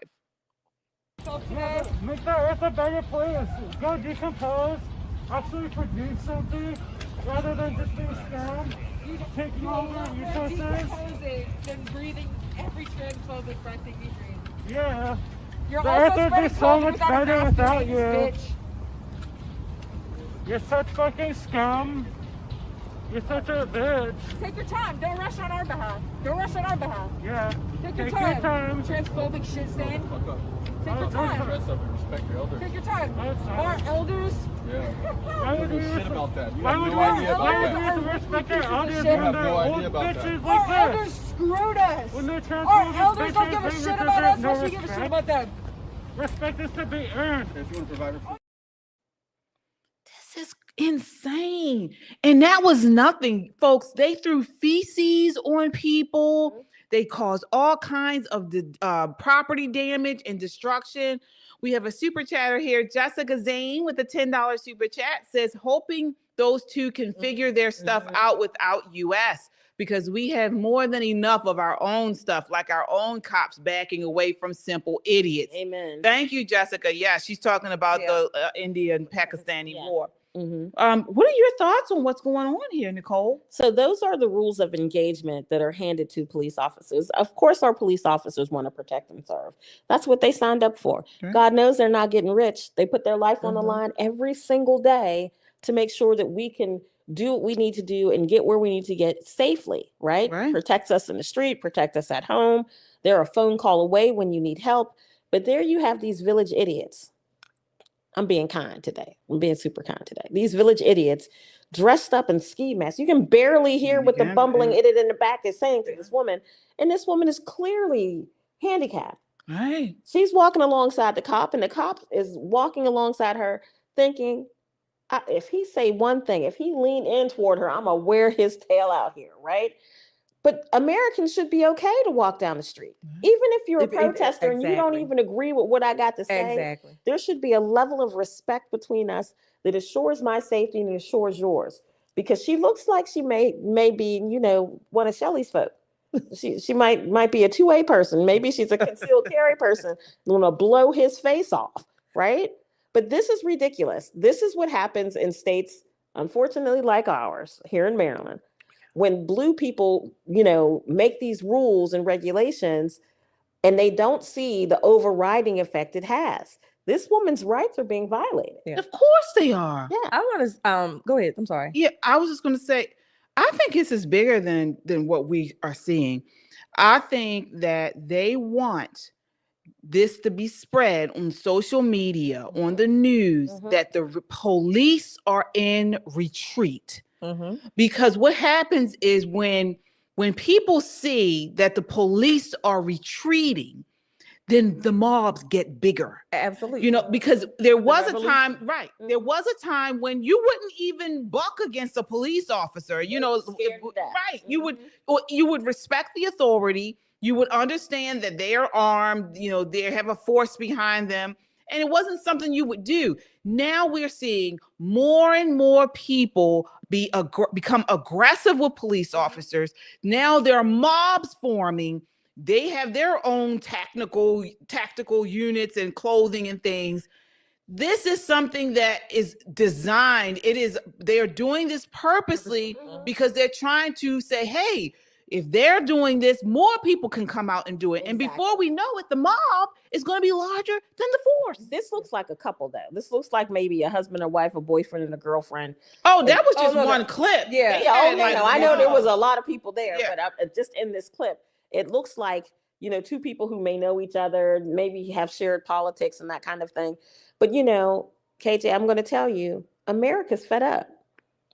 Make the earth a better place. Go decompose. Actually produce something rather than just being scammed. Taking over resources. Than breathing every transphobic breath that you breathe. Yeah. You're the also earth would be so much better without you. Bitch. You're such fucking scum. You're such a bitch. Take your time. Don't rush on our behalf. Yeah. Take your time. Transphobic shit stand. Take your time. Dress up and respect your elders. Take your time. Our elders. Yeah. Why would we shit about that? You why have would no idea about why that. would we respect our elders You when have they're no old idea about bitches that. like Our this? elders screwed us. When they're Our elders bitches, don't give a they shit deserve about us. no Why should we give a shit about them? Respect is to be earned. If you want to provide This is insane. And that was nothing, folks. They threw feces on people. They caused all kinds of property damage and destruction. We have a super chatter here. Jessica Zane with a $10 super chat says, hoping those two can figure their stuff out without US, because we have more than enough of our own stuff, like our own cops backing away from simple idiots. Amen. Thank you, Jessica. Yeah, she's talking about the India and Pakistani war. What are your thoughts on what's going on here, Nicole? So those are the rules of engagement that are handed to police officers. Of course, our police officers want to protect and serve. That's what they signed up for. Okay. God knows they're not getting rich. They put their life on the line every single day to make sure that we can do what we need to do and get where we need to get safely, right? Protects us in the street, protect us at home. They're a phone call away when you need help. But there you have these village idiots. I'm being kind today. I'm being super kind today. These village idiots dressed up in ski masks. You can barely hear what the bumbling idiot in the back is saying to this woman. And this woman is clearly handicapped. Right. She's walking alongside the cop, and the cop is walking alongside her thinking, if he say one thing, if he lean in toward her, I'm going to wear his tail out here, right? But Americans should be okay to walk down the street. Even if you're a protester and you don't even agree with what I got to say, there should be a level of respect between us that assures my safety and assures yours. Because she looks like she may be, one of Shelley's folk. She might be a 2A person. Maybe she's a concealed carry person. Want to blow his face off, right? But this is ridiculous. This is what happens in states, unfortunately, like ours here in Maryland. When blue people, make these rules and regulations and they don't see the overriding effect it has. This woman's rights are being violated. Yeah. Of course they are. Yeah. I want to go ahead. I'm sorry. Yeah, I was just going to say, I think this is bigger than what we are seeing. I think that they want this to be spread on social media, on the news, that the police are in retreat. Because what happens is when people see that the police are retreating, then the mobs get bigger. Absolutely. Because there was a time, right? There was a time when you wouldn't even buck against a police officer. Right? You would respect the authority. You would understand that they are armed. They have a force behind them. And it wasn't something you would do. Now we're seeing more and more people become aggressive with police officers. Now there are mobs forming. They have their own tactical units and clothing and things. This is something that is designed. They are doing this purposely because they're trying to say, hey, if they're doing this, more people can come out and do it. And before we know it, the mob is going to be larger than the force. This looks like a couple, though. This looks like maybe a husband or wife, a boyfriend and a girlfriend. Oh, that was just one clip. Yeah. I know there was a lot of people there, but just in this clip, it looks like, two people who may know each other, maybe have shared politics and that kind of thing. But, KJ, I'm going to tell you, America's fed up.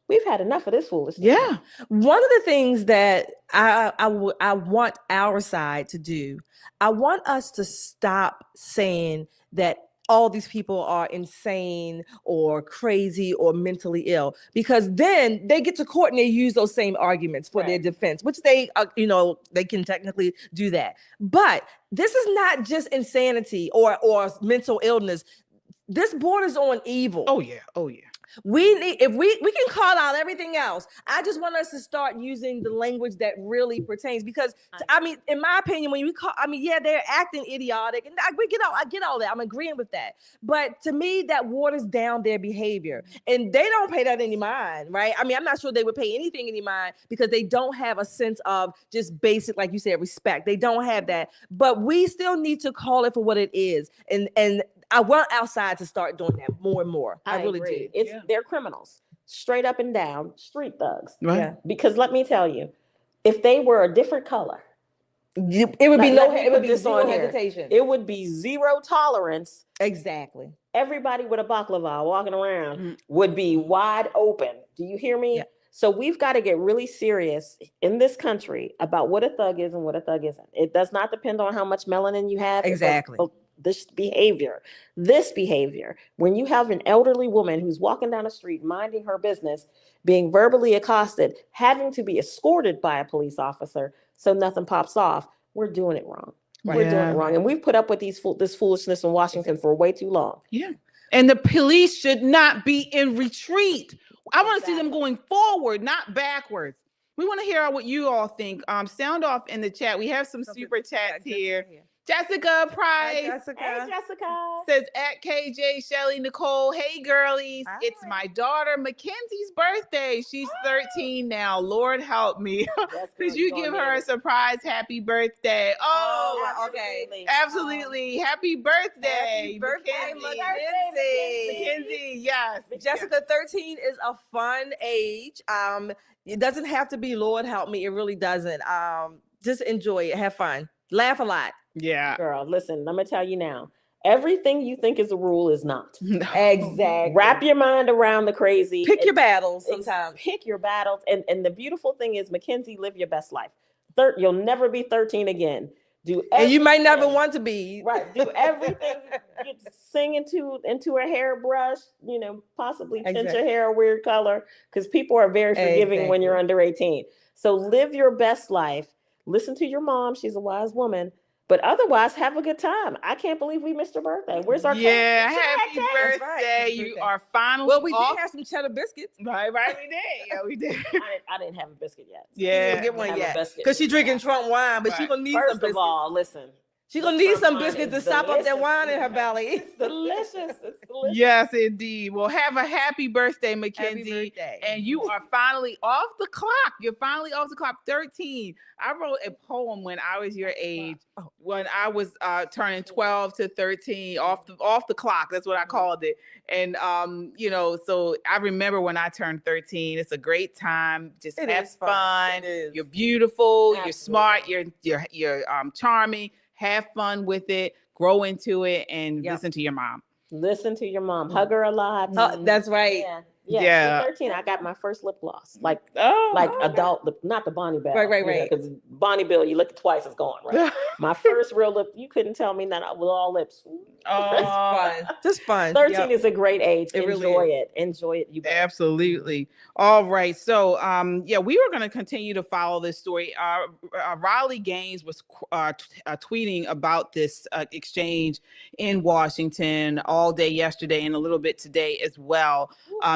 We've had enough of this foolishness. Yeah. One of the things that I want our side to do, I want us to stop saying that all these people are insane or crazy or mentally ill, because then they get to court and they use those same arguments for their defense, which they can technically do that. But this is not just insanity or mental illness. This borders on evil. Oh yeah. We need, if we can call out everything else. I just want us to start using the language that really pertains, because in my opinion, when we call, they're acting idiotic, and I get all that. I'm agreeing with that. But to me, that waters down their behavior, and they don't pay that any mind, right? I'm not sure they would pay anything any mind, because they don't have a sense of just basic, like you said, respect. They don't have that. But we still need to call it for what it is, and I want outside to start doing that more and more. I really agree. do. They're criminals, straight up and down, street thugs. Right. Yeah. Because let me tell you, if they were a different color, it would be zero hesitation. It would be zero tolerance. Exactly. Everybody with a baklava walking around would be wide open. Do you hear me? Yeah. So we've got to get really serious in this country about what a thug is and what a thug isn't. It does not depend on how much melanin you have. Exactly. This behavior, when you have an elderly woman who's walking down the street, minding her business, being verbally accosted, having to be escorted by a police officer so nothing pops off, we're doing it wrong. Right. We're doing it wrong. And we've put up with this foolishness in Washington for way too long. Yeah. And the police should not be in retreat. I want to see them going forward, not backwards. We want to hear what you all think. Sound off in the chat. We have some super chats here. Jessica Price. Hi, Jessica. Hey, Jessica. Says at KJ Shelly Nicole. Hey, girlies. Hi. It's my daughter Mackenzie's birthday. She's 13 now. Lord help me. Could you give her a surprise happy birthday? Oh, okay. Absolutely. Happy birthday. Happy birthday, Mackenzie. Yes. Jessica, 13 is a fun age. It doesn't have to be Lord help me. It really doesn't. Just enjoy it. Have fun. Laugh a lot. Yeah. Girl, listen, I'm going to tell you now. Everything you think is a rule is not. Exactly. Wrap your mind around the crazy. Pick your battles sometimes. Pick your battles. And the beautiful thing is, Mackenzie, live your best life. You'll never be 13 again. And you might never want to be. Right. Do everything. You sing into a hairbrush, possibly tint your hair a weird color, because people are very forgiving when you're under 18. So live your best life. Listen to your mom. She's a wise woman. But otherwise, have a good time. I can't believe we missed your birthday. Where's our cake? Happy birthday. You are finally did have some cheddar biscuits. Right, we did. Yeah, we did. I didn't have a biscuit yet. Yeah. Didn't get one yet. Because she's drinking Trump wine, but she's going to need some biscuits. First of all, listen. She's going to need some biscuits to sop up that wine in her belly. It's delicious. It's delicious. Yes, indeed. Well, have a happy birthday, Mackenzie. Happy birthday. And you are finally off the clock. You're finally off the clock. 13. I wrote a poem when I was your age, when I was turning 12 to 13, off the clock. That's what I called it. And, so I remember when I turned 13. It's a great time. Just have fun. You're beautiful. Absolutely. You're smart. You're charming. Have fun with it, grow into it, and listen to your mom. Listen to your mom. Hug her a lot. That's right. Yeah. At 13, I got my first lip gloss. Adult lip, not the Bonnie Bell. Right. Because Bonnie Bell, you look at twice, it's gone, right? My first real lip, you couldn't tell me that with all lips. Just fun. 13 is a great age. Enjoy it. You bet. Absolutely. All right. So, we were going to continue to follow this story. Riley Gaines was tweeting about this exchange in Washington all day yesterday and a little bit today as well.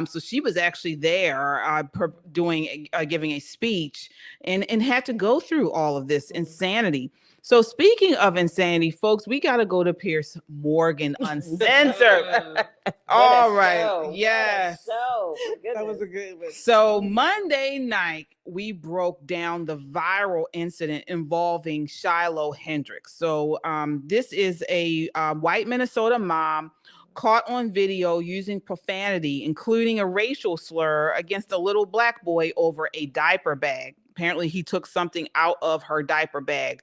So she was actually there giving a speech and had to go through all of this insanity. So speaking of insanity, folks, we got to go to Piers Morgan Uncensored. All right. Yes. That was a good one. So Monday night, we broke down the viral incident involving Shiloh Hendrix. So this is a white Minnesota mom caught on video using profanity, including a racial slur against a little black boy over a diaper bag. Apparently, he took something out of her diaper bag.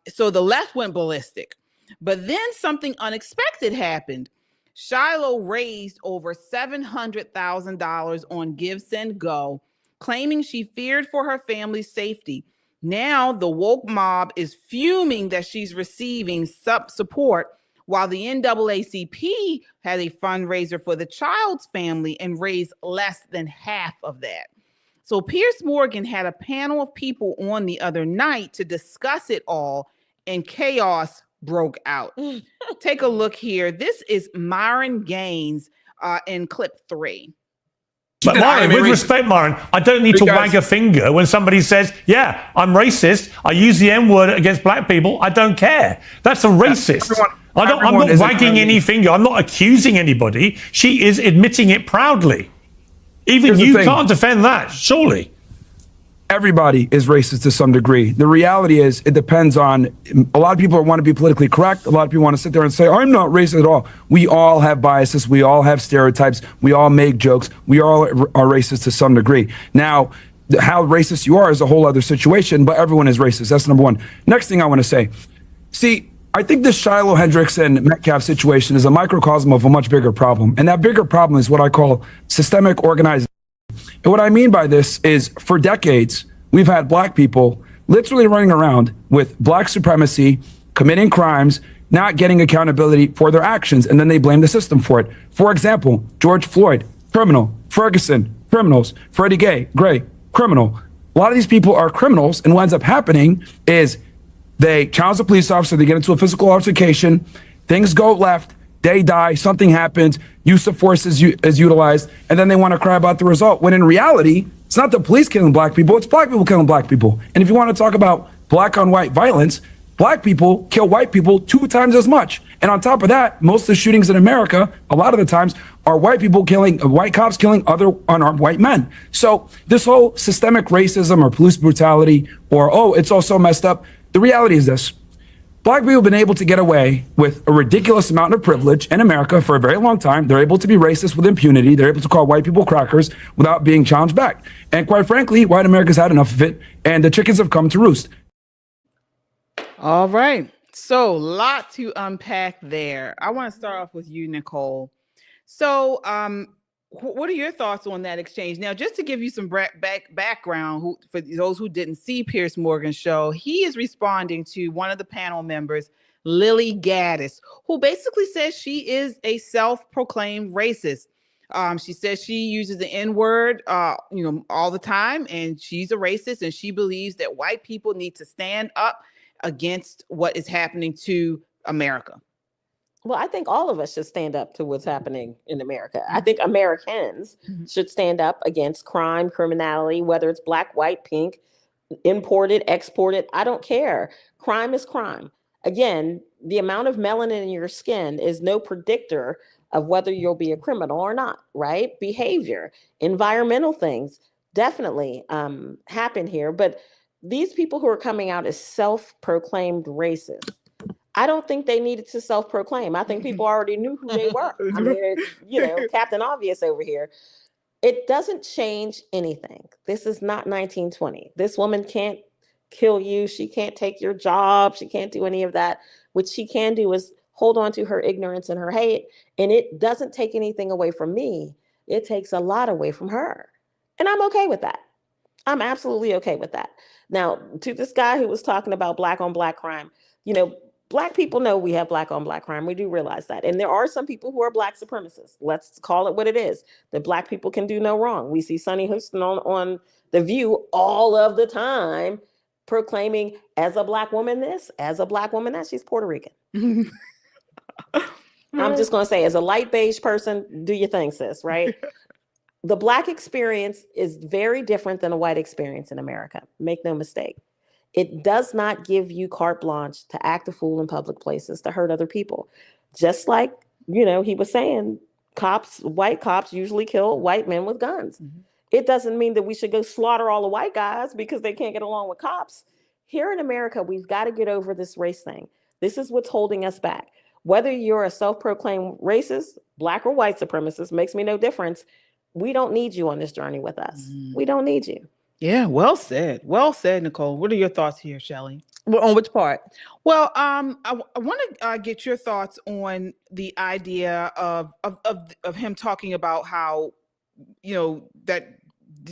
So the left went ballistic. But then something unexpected happened. Shiloh raised over $700,000 on Give, Send, Go, claiming she feared for her family's safety. Now the woke mob is fuming that she's receiving support, while the NAACP had a fundraiser for the child's family and raised less than half of that. So Piers Morgan had a panel of people on the other night to discuss it all, and chaos broke out. Take a look here. This is Myron Gaines in clip 3. But Myron, with respect, Myron, I don't need to wag a finger when somebody says, yeah, I'm racist. I use the N-word against black people. I don't care. That's a racist. I'm not wagging any finger. I'm not accusing anybody. She is admitting it proudly. Even you can't defend that, surely. Everybody is racist to some degree. The reality is it depends on, a lot of people want to be politically correct. A lot of people want to sit there and say, I'm not racist at all. We all have biases. We all have stereotypes. We all make jokes. We all are racist to some degree. Now, how racist you are is a whole other situation, but everyone is racist. That's number one. Next thing I want to say, see, I think this Shiloh Hendrix and Metcalf situation is a microcosm of a much bigger problem. And that bigger problem is what I call systemic organization. And what I mean by this is for decades, we've had black people literally running around with black supremacy, committing crimes, not getting accountability for their actions, and then they blame the system for it. For example, George Floyd, criminal. Ferguson, criminals. Freddie Gray, criminal. A lot of these people are criminals, and what ends up happening is they challenge the police officer, they get into a physical altercation, things go left, they die, something happens, use of force is utilized, and then they want to cry about the result. When in reality, it's not the police killing black people, it's black people killing black people. And if you want to talk about black on white violence, Black people kill white people 2 times as much. And on top of that, most of the shootings in America, a lot of the times, are white people killing, white cops killing other unarmed white men. So this whole systemic racism or police brutality or, oh, it's all so messed up. The reality is this. Black people have been able to get away with a ridiculous amount of privilege in America for a very long time. They're able to be racist with impunity. They're able to call white people crackers without being challenged back. And quite frankly, white America's had enough of it, and the chickens have come to roost. All right. So, lot to unpack there. I want to start off with you, Nicole. So, what are your thoughts on that exchange? Now, just to give you some background, for those who didn't see Piers Morgan's show, he is responding to one of the panel members, Lily Gaddis, who basically says she is a self-proclaimed racist. She says she uses the N-word, all the time, and she's a racist, and she believes that white people need to stand up against what is happening to America. Well, I think all of us should stand up to what's happening in America. I think Americans should stand up against crime, criminality, whether it's black, white, pink, imported, exported. I don't care. Crime is crime. Again, the amount of melanin in your skin is no predictor of whether you'll be a criminal or not, right? Behavior, environmental things definitely happen here. But these people who are coming out as self-proclaimed racists, I don't think they needed to self-proclaim. I think people already knew who they were. I mean, Captain Obvious over here. It doesn't change anything. This is not 1920. This woman can't kill you. She can't take your job. She can't do any of that. What she can do is hold on to her ignorance and her hate. And it doesn't take anything away from me. It takes a lot away from her. And I'm okay with that. I'm absolutely okay with that. Now, to this guy who was talking about black on black crime, Black people know we have black on black crime. We do realize that. And there are some people who are black supremacists. Let's call it what it is. That black people can do no wrong. We see Sonny Houston on The View all of the time proclaiming as a black woman this, as a black woman that. She's Puerto Rican. I'm just going to say, as a light beige person, do your thing, sis, right? The black experience is very different than a white experience in America. Make no mistake. It does not give you carte blanche to act a fool in public places, to hurt other people. Just like, he was saying, white cops usually kill white men with guns. Mm-hmm. It doesn't mean that we should go slaughter all the white guys because they can't get along with cops. Here in America, we've got to get over this race thing. This is what's holding us back. Whether you're a self-proclaimed racist, black or white supremacist, makes me no difference. We don't need you on this journey with us. We don't need you. Yeah, well said. Well said, Nicole. What are your thoughts here, Shelley? Well, on which part? Well, I want to get your thoughts on the idea of him talking about how, that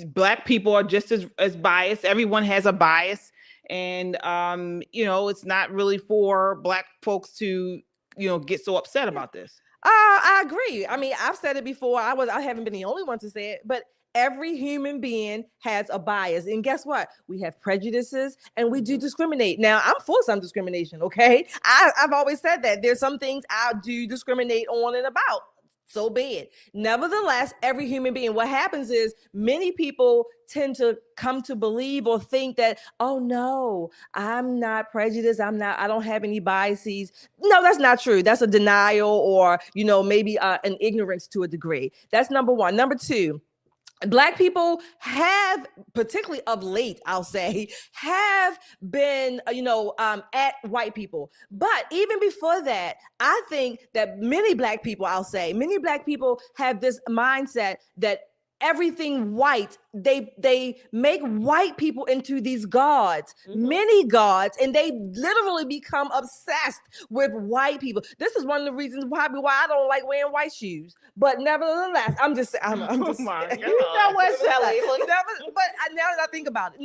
black people are just as biased. Everyone has a bias. And, it's not really for black folks to, get so upset about this. I agree. I mean, I've said it before. I haven't been the only one to say it, but every human being has a bias. And guess what? We have prejudices and we do discriminate. Now, I'm for some discrimination, okay? I've always said that. There's some things I do discriminate on and about. So be it. Nevertheless, every human being, what happens is many people tend to come to believe or think that, oh no, I'm not prejudiced. I don't have any biases. No, that's not true. That's a denial or, maybe an ignorance to a degree. That's number one. Number two, Black people have, particularly of late, I'll say, have been, at white people. But even before that, I think that many Black people have this mindset that everything white, they make white people into these gods, many gods, and they literally become obsessed with white people. This is one of the reasons why I don't like wearing white shoes. But nevertheless, I'm just oh my God. You know what, Shelley? But now that I think about it,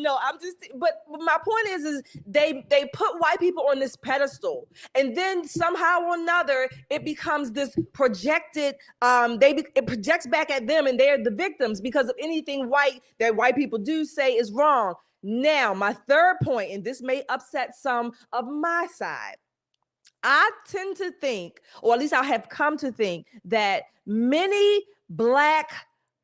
but my point is they put white people on this pedestal, and then somehow or another it becomes this projected. It projects back at them, and they're the victims because of anything white that white people do say is wrong. Now, my third point, and this may upset some of my side, I tend to think, or at least I have come to think, that many Black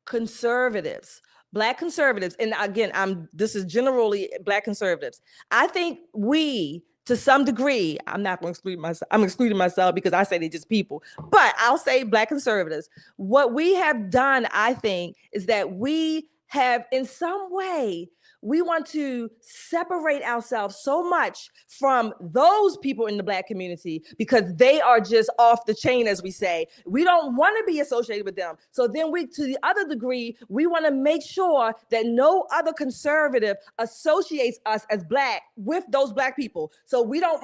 conservatives, and again, this is generally Black conservatives, I think we to some degree, I'm not going to exclude myself. I'm excluding myself because I say they're just people, but I'll say Black conservatives. What we have done, I think, is that we have in some way, we want to separate ourselves so much from those people in the Black community because they are just off the chain, as we say. We don't want to be associated with them. So then to the other degree, we want to make sure that no other conservative associates us as Black with those Black people. So we don't,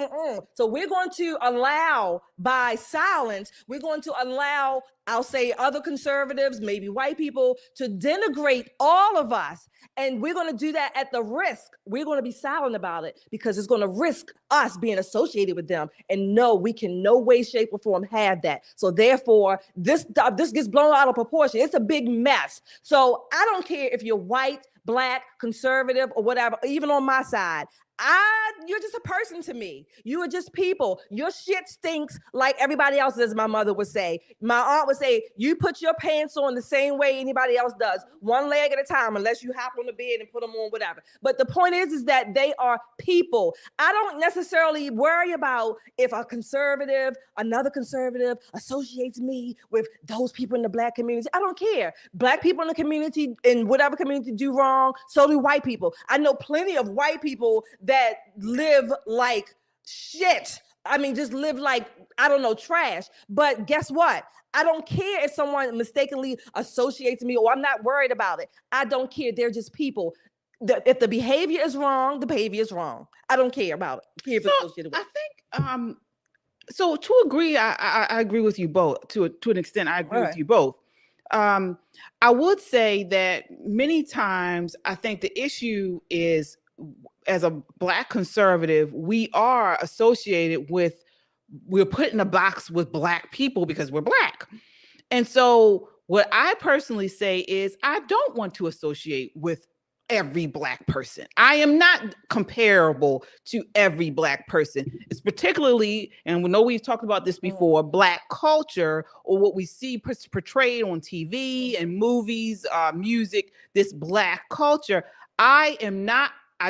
so we're going to allow by silence, we're going to allow, I'll say other conservatives, maybe white people, to denigrate all of us. And we're going to do that at the risk. We're going to be silent about it because it's going to risk us being associated with them. And no, we can no way, shape, or form have that. So therefore, this gets blown out of proportion. It's a big mess. So I don't care if you're white, Black, conservative, or whatever, even on my side. You're just a person to me. You are just people. Your shit stinks like everybody else, as my mother would say. My aunt would say, you put your pants on the same way anybody else does, one leg at a time, unless you hop on the bed and put them on, whatever. But the point is that they are people. I don't necessarily worry about if a conservative, another conservative associates me with those people in the Black community. I don't care. Black people in the community, in whatever community, do wrong, so do white people. I know plenty of white people that live like shit. I mean, just live like, I don't know, trash. But guess what? I don't care if someone mistakenly associates me, or I'm not worried about it. I don't care. They're just people. If the behavior is wrong, the behavior is wrong. I don't care about it. I think, so to agree, I agree with you both. To an extent, I agree with you both. I would say that many times I think the issue is, as a Black conservative, we are associated with, we're put in a box with Black people because we're Black. And so what I personally say is I don't want to associate with every Black person. I am not comparable to every Black person. It's particularly, and we know we've talked about this before, Black culture, or what we see portrayed on TV and movies, music, this Black culture. I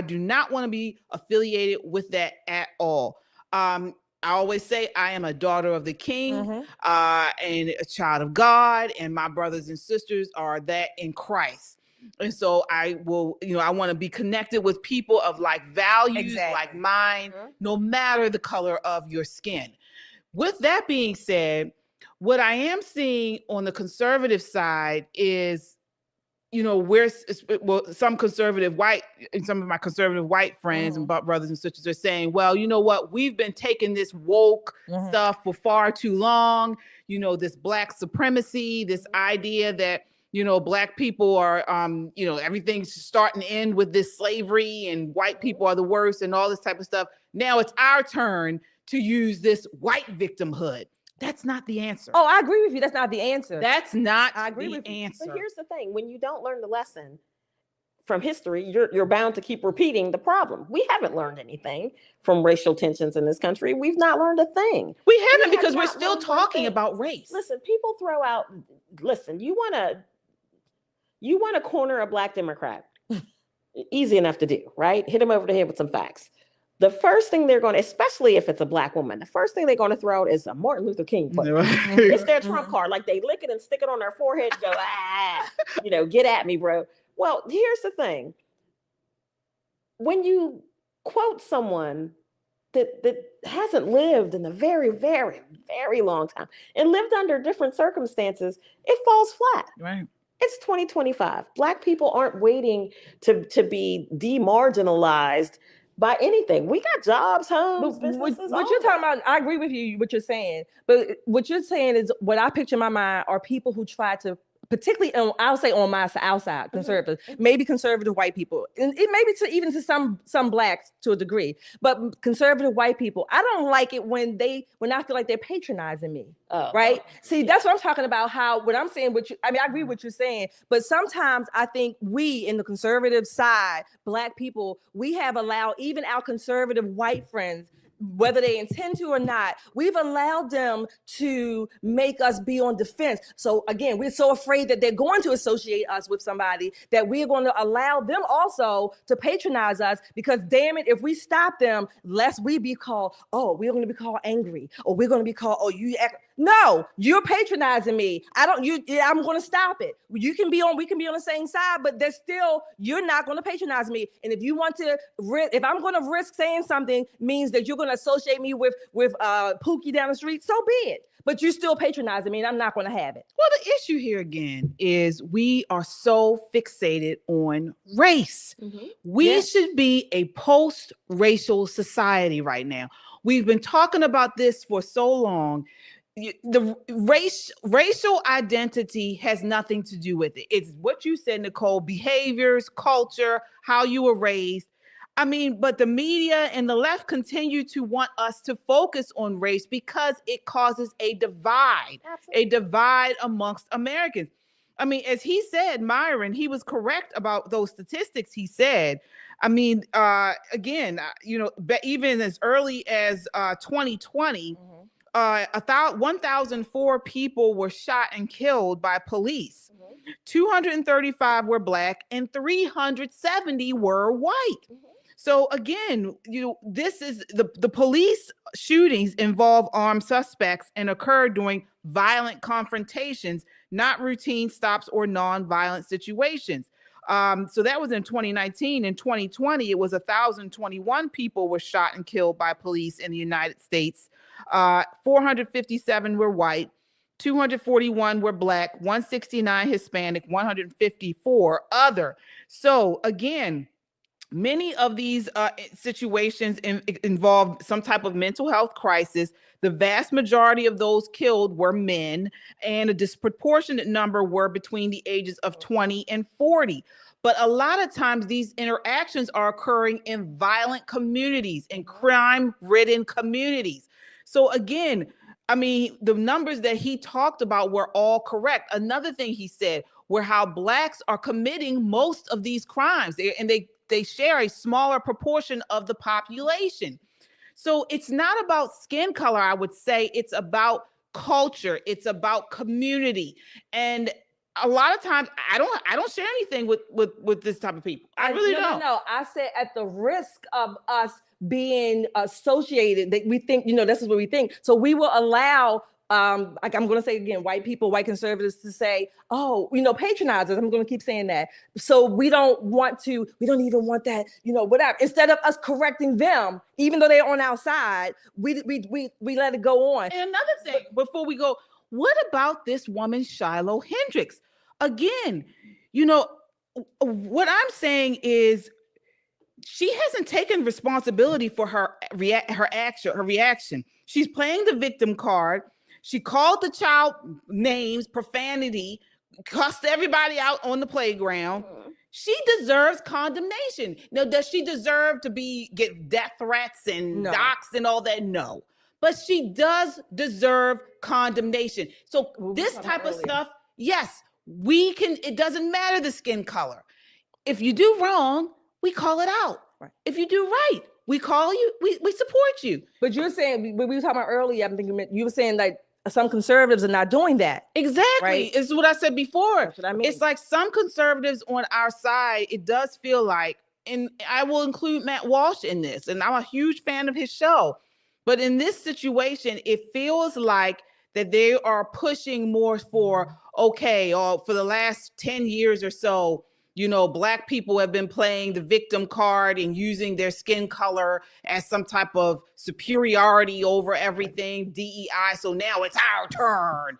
do not want to be affiliated with that at all. I always say I am a daughter of the King and a child of God, and my brothers and sisters are that in Christ. And so I will, I want to be connected with people of like values, like mine, no matter the color of your skin. With that being said, what I am seeing on the conservative side is, some conservative white, and some of my conservative white friends and brothers and sisters are saying, well, you know what, we've been taking this woke stuff for far too long. This Black supremacy, this idea that, Black people are, everything's starting to end with this slavery and white people are the worst and all this type of stuff. Now it's our turn to use this white victimhood. That's not the answer. Oh, I agree with you. That's not the answer. That's not I agree with the answer. But here's the thing. When you don't learn the lesson from history, you're bound to keep repeating the problem. We haven't learned anything from racial tensions in this country. We've not learned a thing. We haven't because we're still talking about race. Listen, people throw out, you want to corner a Black Democrat. Easy enough to do, right? Hit them over the head with some facts. The first thing they're going to, especially if it's a Black woman, the first thing they're going to throw out is a Martin Luther King quote. It's their Trump card. Like they lick it and stick it on their forehead and go, get at me, bro. Well, here's the thing. When you quote someone that hasn't lived in a very, very, very long time and lived under different circumstances, it falls flat. Right. It's 2025. Black people aren't waiting to be demarginalized by anything. We got jobs, homes, businesses. What you're talking about, I agree with you, what you're saying. But what you're saying is what I picture in my mind are people who try to, particularly, I'll say on my outside, conservative, maybe conservative white people, and it maybe even to some Blacks to a degree, but conservative white people, I don't like it when I feel like they're patronizing me, right? See, that's what I'm talking about, what I'm saying, I agree with what you're saying, but sometimes I think we in the conservative side, Black people, we have allowed even our conservative white friends whether they intend to or not, we've allowed them to make us be on defense. So again, we're so afraid that they're going to associate us with somebody that we're going to allow them also to patronize us, because damn it, if we stop them, lest we be called, oh, we're going to be called angry, or we're going to be called, oh, you act. No, you're patronizing me. I'm going to stop it. We can be on the same side, but there's still, you're not going to patronize me. And if you want to, if I'm going to risk saying something means that you're going to associate me with Pookie down the street, so be it. But you're still patronizing me, and I'm not going to have it. Well, the issue here again is we are so fixated on race. We should be a post-racial society right now. We've been talking about this for so long. The racial identity has nothing to do with it. It's what you said, Nicole, behaviors, culture, how you were raised. I mean, but the media and the left continue to want us to focus on race because it causes a divide amongst Americans. I mean, as he said, Myron, he was correct about those statistics he said. I mean, again, even as early as 2020, 1,004 people were shot and killed by police. 235 were Black and 370 were white. So again, this is the police shootings involve armed suspects and occur during violent confrontations, not routine stops or non-violent situations. So that was in 2019. In 2020, it was 1,021 people were shot and killed by police in the United States. 457 were white, 241 were Black, 169 Hispanic, 154 other. So again, many of these situations involved some type of mental health crisis. The vast majority of those killed were men, and a disproportionate number were between the ages of 20 and 40. But a lot of times these interactions are occurring in violent communities, in crime-ridden communities. So again, I mean, the numbers that he talked about were all correct. Another thing he said were how Blacks are committing most of these crimes, they share a smaller proportion of the population. So it's not about skin color, I would say. It's about culture. It's about community. And a lot of times I don't share anything with this type of people. I really don't. No. I said at the risk of us being associated, that we think, this is what we think. So we will allow, like I'm going to say again, white people, white conservatives to say, oh, patronize us. I'm going to keep saying that. So we don't even want that, whatever. Instead of us correcting them, even though they're on our side, we let it go on. And another thing, before we go, what about this woman, Shiloh Hendrix? Again, what I'm saying is she hasn't taken responsibility for her reaction. She's playing the victim card. She called the child names, profanity, cussed everybody out on the playground. She deserves condemnation. Now, does she deserve to get death threats and doxxed and all that? No. But she does deserve condemnation. So this type of stuff, yes, it doesn't matter the skin color. If you do wrong, we call it out. Right. If you do right, we call you, we support you. But you're saying, when we were talking about earlier, I'm thinking you were saying like some conservatives are not doing that. Exactly. Right? It's what I said before. That's what I mean. It's like some conservatives on our side, it does feel like, and I will include Matt Walsh in this, and I'm a huge fan of his show. But in this situation, it feels like that they are pushing more for, or for the last 10 years or so, Black people have been playing the victim card and using their skin color as some type of superiority over everything, DEI. So now it's our turn.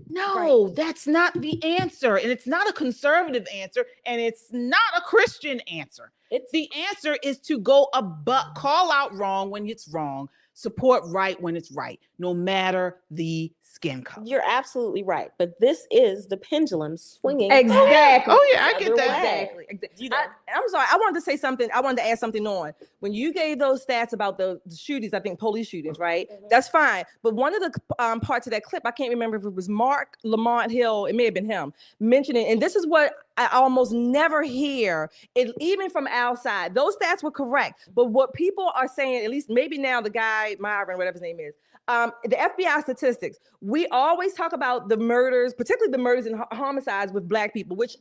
No, that's not the answer. And it's not a conservative answer. And it's not a Christian answer. The answer is to call out wrong when it's wrong, support right when it's right, no matter the skin color. You're absolutely right, but this is the pendulum swinging. Exactly. Oh yeah, I get Other that. way. Exactly. I'm sorry. I wanted to say something. I wanted to add something on. When you gave those stats about the shootings, I think police shootings, right? That's fine. But one of the parts of that clip, I can't remember if it was Mark Lamont Hill, it may have been him, mentioning, and this is what I almost never hear, even from outside. Those stats were correct. But what people are saying, at least maybe now the guy, Myron, whatever his name is, the FBI statistics, we always talk about the murders, particularly the murders and homicides with Black people, which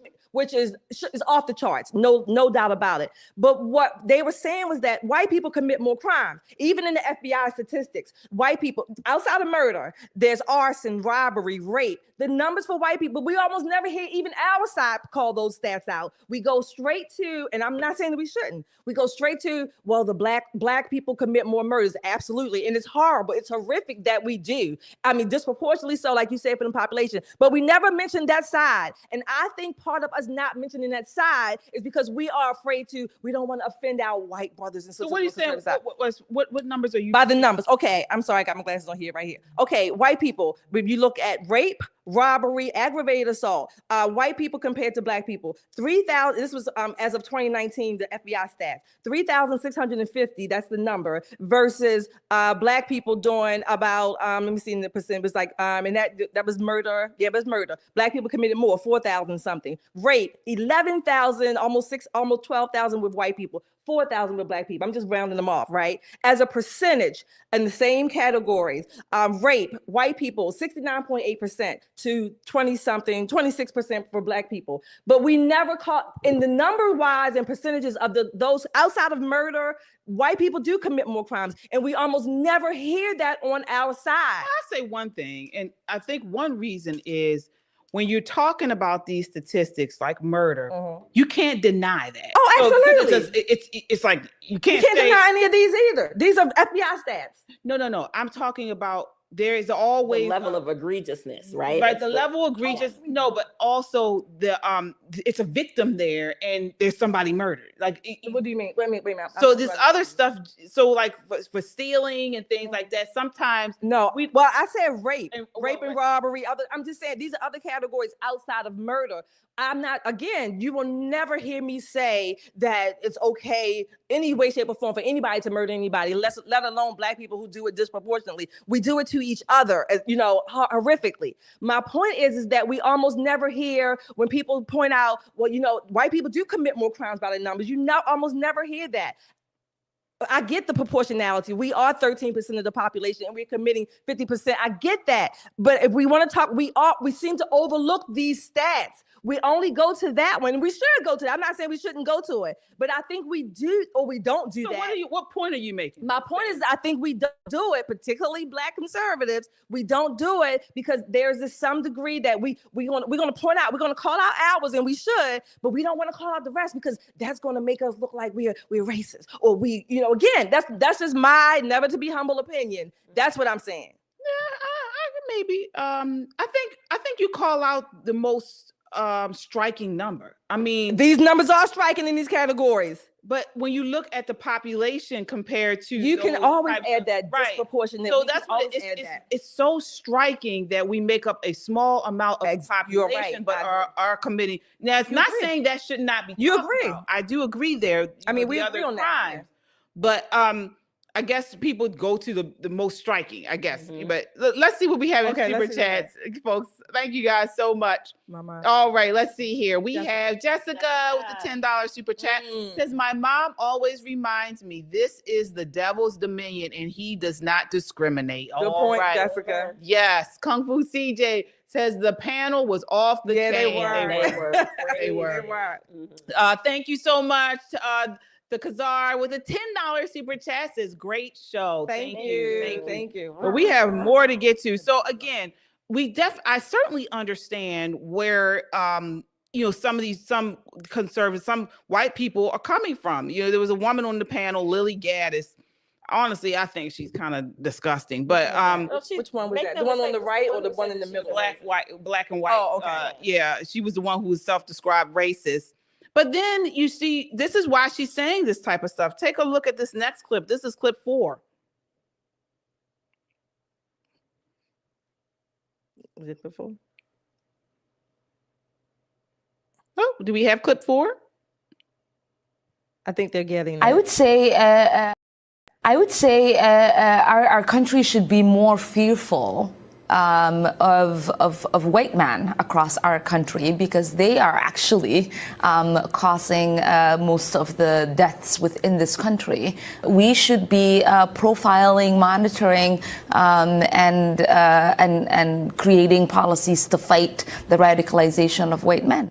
is off the charts, no doubt about it. But what they were saying was that white people commit more crimes. Even in the FBI statistics, white people, outside of murder, there's arson, robbery, rape. The numbers for white people, we almost never hear even our side call those stats out. We go straight to, and I'm not saying that we shouldn't, we go straight to, well, the black people commit more murders. Absolutely. And it's horrible. It's horrific that we do. I mean, disproportionately so, like you said, for the population. But we never mentioned that side. And I think part of us not mentioning that side is because we are afraid we don't want to offend our white brothers and sisters. So what are you saying? What numbers are you? By the numbers. Okay, I'm sorry, I got my glasses on here, right here. Okay, white people, if you look at rape, robbery, aggravated assault, white people compared to Black people, 3,000, this was as of 2019, the FBI stats, 3,650, that's the number, versus Black people doing about, let me see in the percent, it was like, and that was murder, yeah, it was murder. Black people committed more, 4,000 something. Rape, 11,000, almost 12,000 with white people. 4,000 with Black people. I'm just rounding them off, right? As a percentage in the same categories, rape, white people, 69.8% to 20-something, 26% for Black people. But we never caught, in the number-wise and percentages of those outside of murder, white people do commit more crimes, and we almost never hear that on our side. I'll say one thing, and I think one reason is when you're talking about these statistics like murder, you can't deny that. Oh, absolutely. It's like you can't deny any of these either. These are FBI stats. No. I'm talking about there is always the level of egregiousness, right? Right, the level of egregious. No, but also it's a victim there, and there's somebody murdered. Like, what do you mean? Wait a minute. So this other stuff. So like for stealing and things like that. Sometimes I said rape and robbery. I'm just saying these are other categories outside of murder. I'm not, again, you will never hear me say that it's okay any way, shape, or form for anybody to murder anybody, let alone Black people who do it disproportionately. We do it to each other, horrifically. My point is that we almost never hear when people point out, well, white people do commit more crimes by the numbers. You almost never hear that. I get the proportionality. We are 13% of the population and we're committing 50%. I get that. But if we want to talk, we seem to overlook these stats. We only go to that one. We should go to that. I'm not saying we shouldn't go to it, but I think we do or we don't do that. What point are you making? My point is I think we don't do it, particularly Black conservatives. We don't do it because there's some degree that we're going to point out, we're going to call out ours, and we should, but we don't want to call out the rest because that's going to make us look like we're racist or again, that's just my never to be humble opinion. That's what I'm saying. Yeah, maybe. I think you call out the most striking number. I mean, these numbers are striking in these categories. But when you look at the population compared to, you can always add that disproportionate. So that's what it's so striking that we make up a small amount of the population, but are committing. Now, it's not saying that should not be. You agree? I do agree there. I mean, we agree on that. But I guess people go to the most striking, I guess. Mm-hmm. But let's see what we have in super chats, folks. Thank you guys so much. All right, let's see here. We have Jessica with the $10 super chat. Says, my mom always reminds me this is the devil's dominion and he does not discriminate. Good point, Jessica. Yes. Kung Fu CJ says the panel was off the chain. They were. Thank you so much. The Khazar with a $10 super chat says, great show. Thank you. But we have more to get to. So again, I certainly understand where some conservatives, some white people are coming from. There was a woman on the panel, Lily Gaddis. Honestly, I think she's kind of disgusting. But which one was that? The one on the right or the one in the middle? Black and white. Oh, okay. Yeah, she was the one who was self-described racist. But then you see, this is why she's saying this type of stuff. Take a look at this next clip. This is clip 4. Is it clip 4? Oh, do we have clip 4? I think they're getting that. I would say our country should be more fearful of white men across our country, because they are actually causing most of the deaths within this country. We should be profiling, monitoring, and creating policies to fight the radicalization of white men.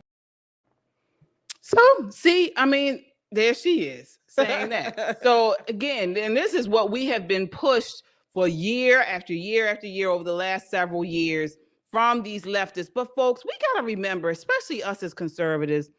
So, see, I mean, there she is saying that. So again, and this is what we have been pushed for year after year after year over the last several years from these leftists. But folks, we got to remember, especially us as conservatives,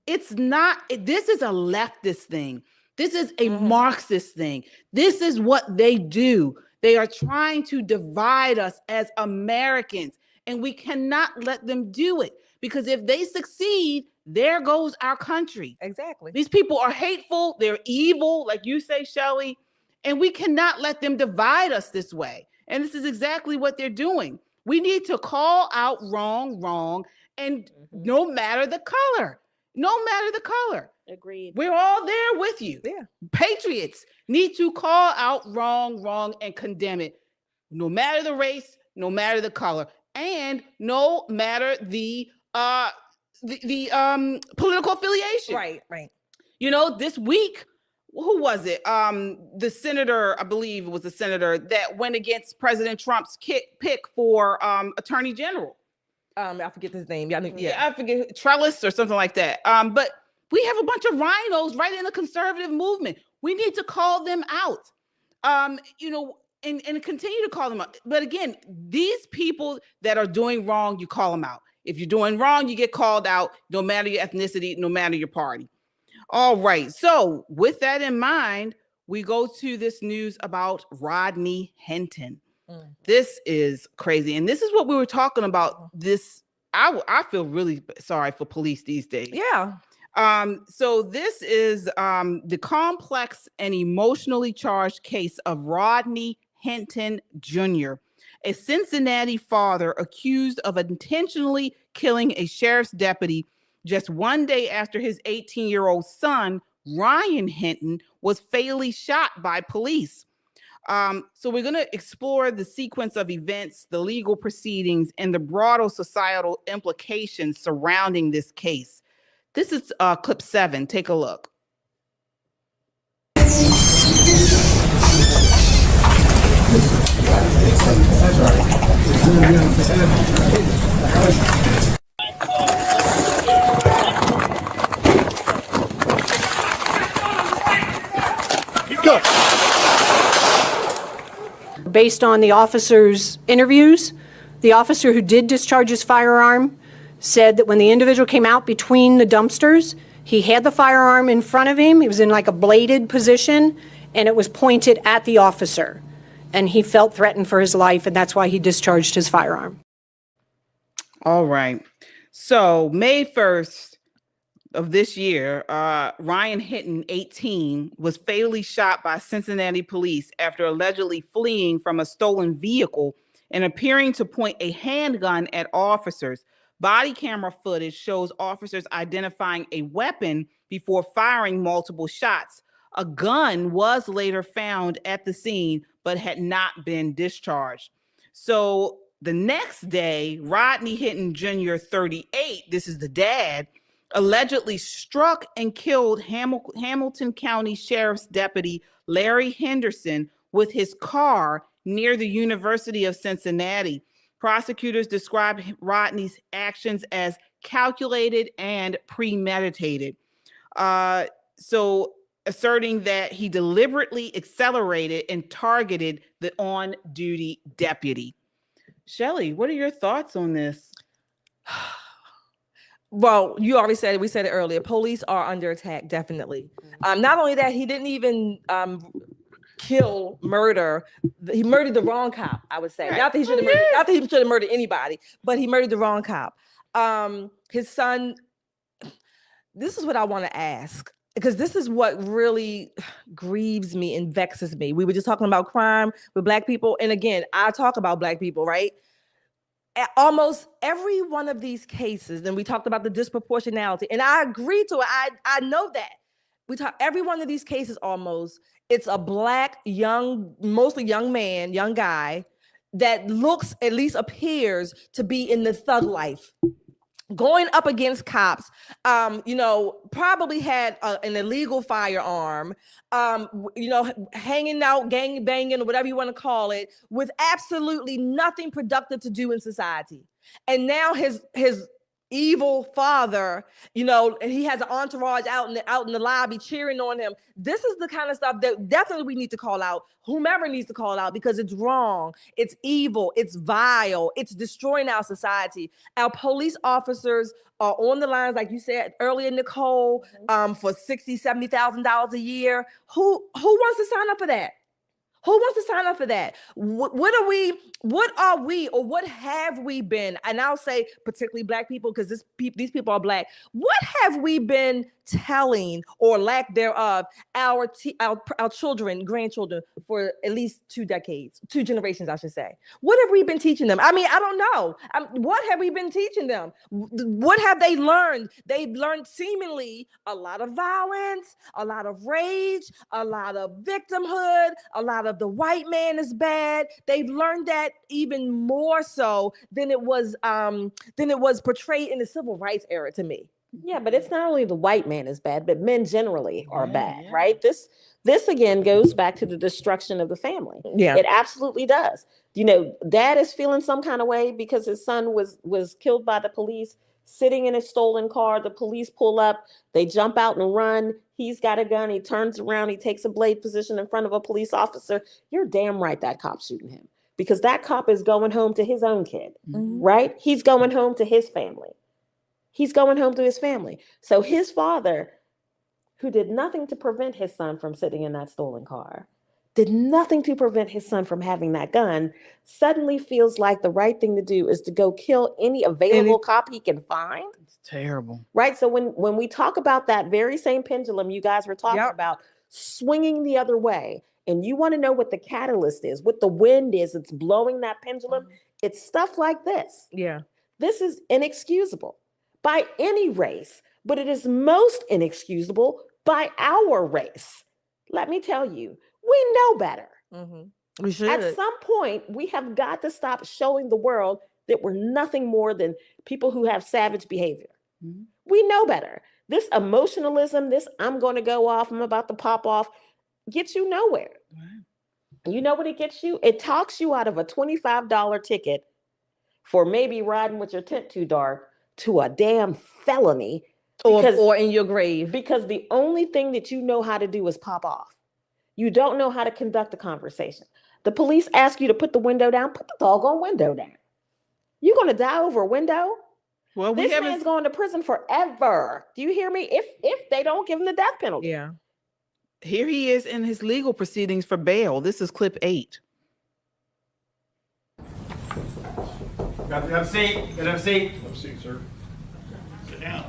this is a leftist thing. This is a Marxist thing. This is what they do. They are trying to divide us as Americans, and we cannot let them do it, because if they succeed, there goes our country. Exactly. These people are hateful. They're evil, like you say, Shelley, and we cannot let them divide us this way. And this is exactly what they're doing. We need to call out wrong, and no matter the color. Agreed. We're all there with you. Yeah. Patriots need to call out wrong, and condemn it, no matter the race, no matter the color, and no matter the political affiliation. Right. You know, this week, who was it? The senator, I believe it was the senator that went against President Trump's pick for attorney general. I forget his name. I forget, Trellis or something like that. But we have a bunch of rhinos right in the conservative movement. We need to call them out. You know, and continue to call them out. But again, these people that are doing wrong, you call them out. If you're doing wrong, you get called out, no matter your ethnicity, no matter your party. All right. So with that in mind, we go to this news about Rodney Hinton. This is crazy. And this is what we were talking about. I feel really sorry for police these days. Yeah. So this is the complex and emotionally charged case of Rodney Hinton Jr., a Cincinnati father accused of intentionally killing a sheriff's deputy just one day after his 18-year-old son, Ryan Hinton, was fatally shot by police. So we're going to explore the sequence of events, the legal proceedings, and the broader societal implications surrounding this case. This is clip 7. Take a look. Based on the officer's interviews, the officer who did discharge his firearm said that when the individual came out between the dumpsters, he had the firearm in front of him. He was in like a bladed position, and it was pointed at the officer. And he felt threatened for his life, and that's why he discharged his firearm. All right. So May 1st of this year, Ryan Hinton, 18, was fatally shot by Cincinnati police after allegedly fleeing from a stolen vehicle and appearing to point a handgun at officers. Body camera footage shows officers identifying a weapon before firing multiple shots. A gun was later found at the scene, but had not been discharged. So the next day, Rodney Hinton Jr., 38, this is the dad, allegedly struck and killed Hamilton County Sheriff's Deputy Larry Henderson with his car near the University of Cincinnati. Prosecutors described Rodney's actions as calculated and premeditated. So asserting that he deliberately accelerated and targeted the on-duty deputy. Shelley, what are your thoughts on this? Well, you already said it. We said it earlier. Police are under attack, definitely. Not only that, he didn't even murder. He murdered the wrong cop, I would say. Right. Not that he should have murdered anybody, but he murdered the wrong cop. His son, this is what I want to ask, because this is what really grieves me and vexes me. We were just talking about crime with Black people. And again, I talk about Black people, right? almost every one of these cases, and we talked about the disproportionality, and I agree to it. I know that. Every one of these cases almost, it's a black, mostly young man, young guy, that looks, at least appears to be in the thug life. Going up against cops, probably had an illegal firearm, hanging out, gang banging, or whatever you want to call it, with absolutely nothing productive to do in society. And now his evil father, he has an entourage out in the lobby cheering on him. This is the kind of stuff that definitely we need to call out. Whomever needs to call out, because it's wrong, it's evil, it's vile, it's destroying our society. Our police officers are on the lines, like you said earlier, Nicole, for $60,000, $70,000 a year. Who wants to sign up for that? Who wants to sign up for that? What are we, or what have we been? And I'll say particularly Black people, because these people are Black. What have we been telling, or lack thereof, our children, grandchildren, for at least 2 generations, I should say? What have we been teaching them? I mean, I don't know. What have we been teaching them? What have they learned? They've learned seemingly a lot of violence, a lot of rage, a lot of victimhood, a lot of the white man is bad. They've learned that even more so than it was portrayed in the civil rights era to me. Yeah, but it's not only the white man is bad, but men generally are bad, right? This again goes back to the destruction of the family. Yeah, it absolutely does. Dad is feeling some kind of way because his son was killed by the police, sitting in his stolen car. The police pull up, they jump out and run. He's got a gun. He turns around. He takes a blade position in front of a police officer. You're damn right that cop's shooting him, because that cop is going home to his own kid, right? He's going home to his family. He's going home to his family. So his father, who did nothing to prevent his son from sitting in that stolen car, did nothing to prevent his son from having that gun, suddenly feels like the right thing to do is to go kill any available cop he can find. It's terrible. Right? So when we talk about that very same pendulum you guys were talking about, swinging the other way, and you want to know what the catalyst is, what the wind is, it's blowing that pendulum, it's stuff like this. Yeah. This is inexcusable by any race, but it is most inexcusable by our race. Let me tell you, we know better. We should. At some point, we have got to stop showing the world that we're nothing more than people who have savage behavior. We know better. This emotionalism, this I'm going to go off, I'm about to pop off, gets you nowhere. You know what it gets you? It talks you out of a $25 ticket for maybe riding with your tent too dark to a damn felony, or in your grave, because the only thing that you know how to do is pop off. You don't know how to conduct a conversation. The police ask you to put the window down, put the doggone window down. You're going to die over a window? Well, this man's going to prison forever. Do you hear me? If they don't give him the death penalty. Yeah. Here he is in his legal proceedings for bail. This is clip 8. Have a seat. Have a seat. Have a seat, sir. Sit down.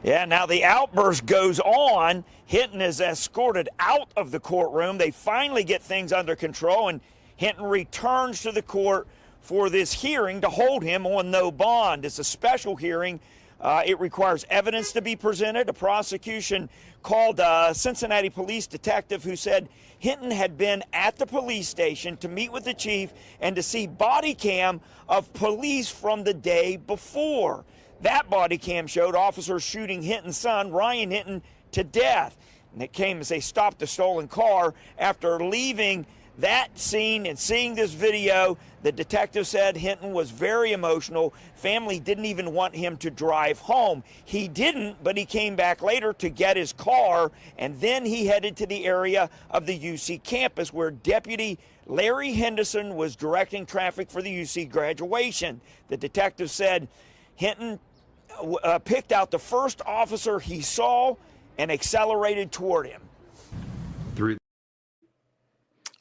Yeah, now the outburst goes on. Hinton is escorted out of the courtroom. They finally get things under control, and Hinton returns to the court for this hearing to hold him on no bond. It's a special hearing. It requires evidence to be presented. A prosecution called a Cincinnati police detective who said Hinton had been at the police station to meet with the chief and to see body cam of police from the day before. That body cam showed officers shooting Hinton's son, Ryan Hinton, to death. And it came as they stopped the stolen car. After leaving that scene and seeing this video, the detective said Hinton was very emotional. Family didn't even want him to drive home. He didn't, but he came back later to get his car, and then he headed to the area of the UC campus where Deputy Larry Henderson was directing traffic for the UC graduation. The detective said Hinton picked out the first officer he saw and accelerated toward him.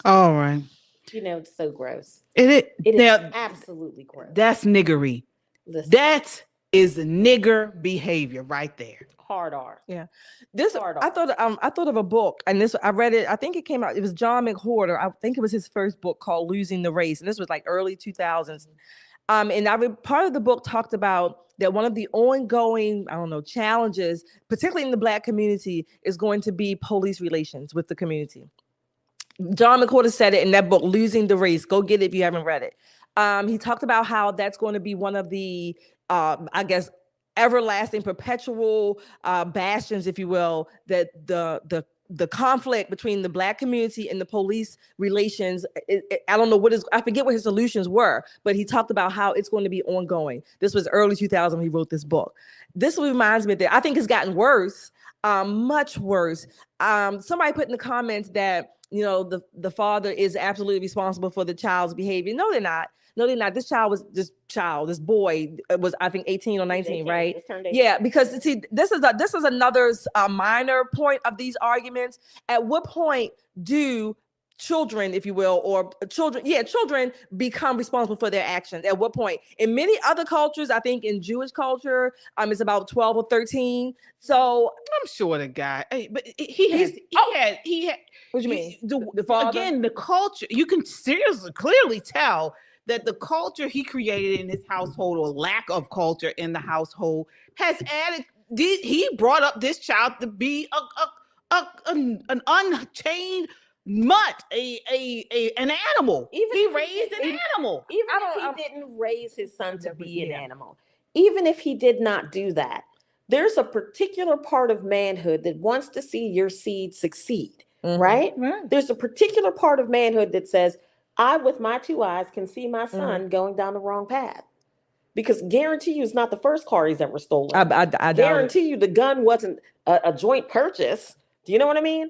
All right. You know, it's so gross. It is now, absolutely gross. That's niggery. Listen. That is nigger behavior right there. Hard R. Yeah. This I thought of a book, and this I read it. I think it came out. It was John McWhorter. I think it was his first book called Losing the Race, and this was like early 2000s. And part of the book talked about that one of the ongoing, challenges, particularly in the Black community, is going to be police relations with the community. John McWhorter said it in that book, Losing the Race. Go get it if you haven't read it. He talked about how that's going to be one of the, everlasting, perpetual bastions, if you will, that the conflict between the Black community and the police relations. I don't know I forget what his solutions were, but he talked about how it's going to be ongoing. This was early 2000 when he wrote this book. This reminds me that I think it's gotten worse, much worse. Somebody put in the comments that, the father is absolutely responsible for the child's behavior. No, they're not. No, they're not. This boy was, I think, 18 or 19, 18, right? Yeah, because see, this is another minor point of these arguments. At what point do children, if you will, or children become responsible for their actions? At what point? In many other cultures, I think in Jewish culture, it's about 12 or 13. So I'm sure the guy, but he had. What do you mean? The father? Again, the culture. You can clearly tell that the culture he created in his household, or lack of culture in the household, has added. He brought up this child to be an unchained mutt, an animal. He raised an animal. Even if he didn't raise his son to be an animal, even if he did not do that, there's a particular part of manhood that wants to see your seed succeed, right? There's a particular part of manhood that says, I, with my two eyes, can see my son going down the wrong path. Because guarantee you it's not the first car he's ever stolen. I guarantee you the gun wasn't a joint purchase. Do you know what I mean?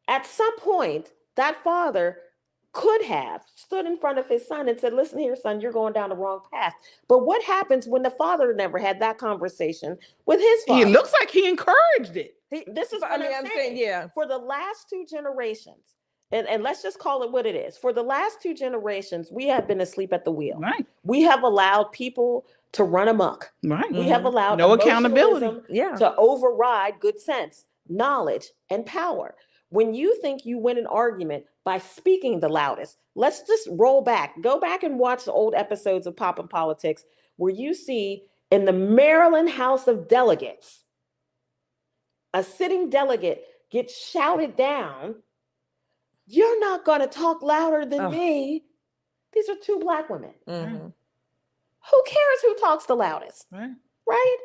At some point, that father could have stood in front of his son and said, listen here, son, you're going down the wrong path. But what happens when the father never had that conversation with his father? It looks like he encouraged it. This is what I'm saying. For the last two generations, and let's just call it what it is. For the last two generations, we have been asleep at the wheel. Right. We have allowed people to run amok. Right. We have allowed no accountability to override good sense, knowledge, and power. When you think you win an argument by speaking the loudest, let's just roll back. Go back and watch the old episodes of Pop and Politics, where you see in the Maryland House of Delegates, a sitting delegate gets shouted down, you're not going to talk louder than me. These are two Black women. Who cares who talks the loudest? Right?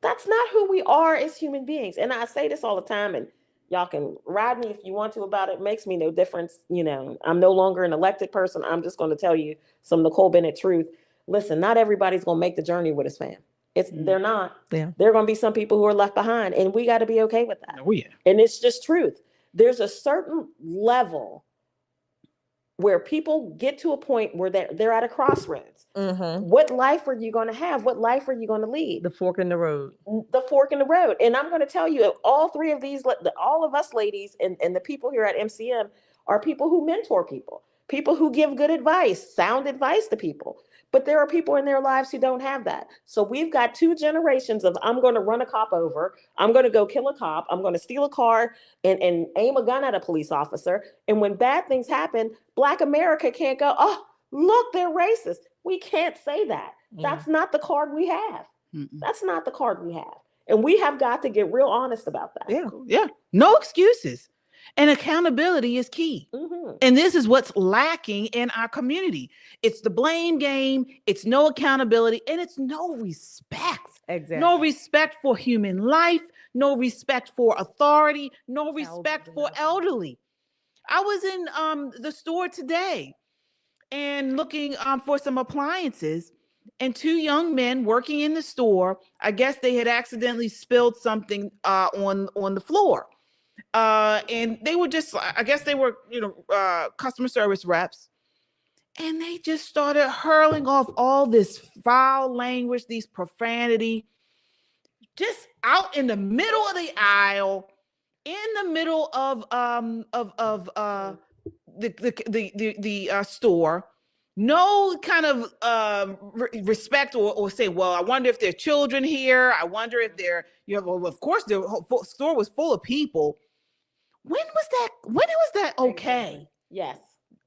That's not who we are as human beings. And I say this all the time, and y'all can ride me if you want to about it. It makes me no difference. I'm no longer an elected person. I'm just going to tell you some Nicole Bennett truth. Listen, not everybody's going to make the journey with us, fam. They're not. Yeah. There are going to be some people who are left behind, and we got to be okay with that. Oh, yeah. And it's just truth. There's a certain level where people get to a point where they're at a crossroads. What life are you going to have? What life are you going to lead? The fork in the road. The fork in the road. And I'm going to tell you, all three of these, all of us ladies and the people here at MCM are people who mentor people who give good advice, sound advice to people. But there are people in their lives who don't have that. So we've got two generations of, I'm going to run a cop over. I'm going to go kill a cop. I'm going to steal a car and aim a gun at a police officer. And when bad things happen, Black America can't go, oh, look, they're racist. We can't say that. That's not the card we have. That's not the card we have. And we have got to get real honest about that. Yeah. No excuses. And accountability is key. And this is what's lacking in our community. It's the blame game. It's no accountability. And it's no respect. Exactly. No respect for human life. No respect for authority. No respect for elderly. I was in the store today and looking for some appliances. And two young men working in the store, I guess they had accidentally spilled something on the floor. And they were just, I guess they were, customer service reps. And they just started hurling off all this foul language, these profanity. just out in the middle of the aisle, in the middle of the store. No kind of respect or say, well, I wonder if there are children here. I wonder if they're, well, of course, the whole store was full of people. When was that okay? Yes.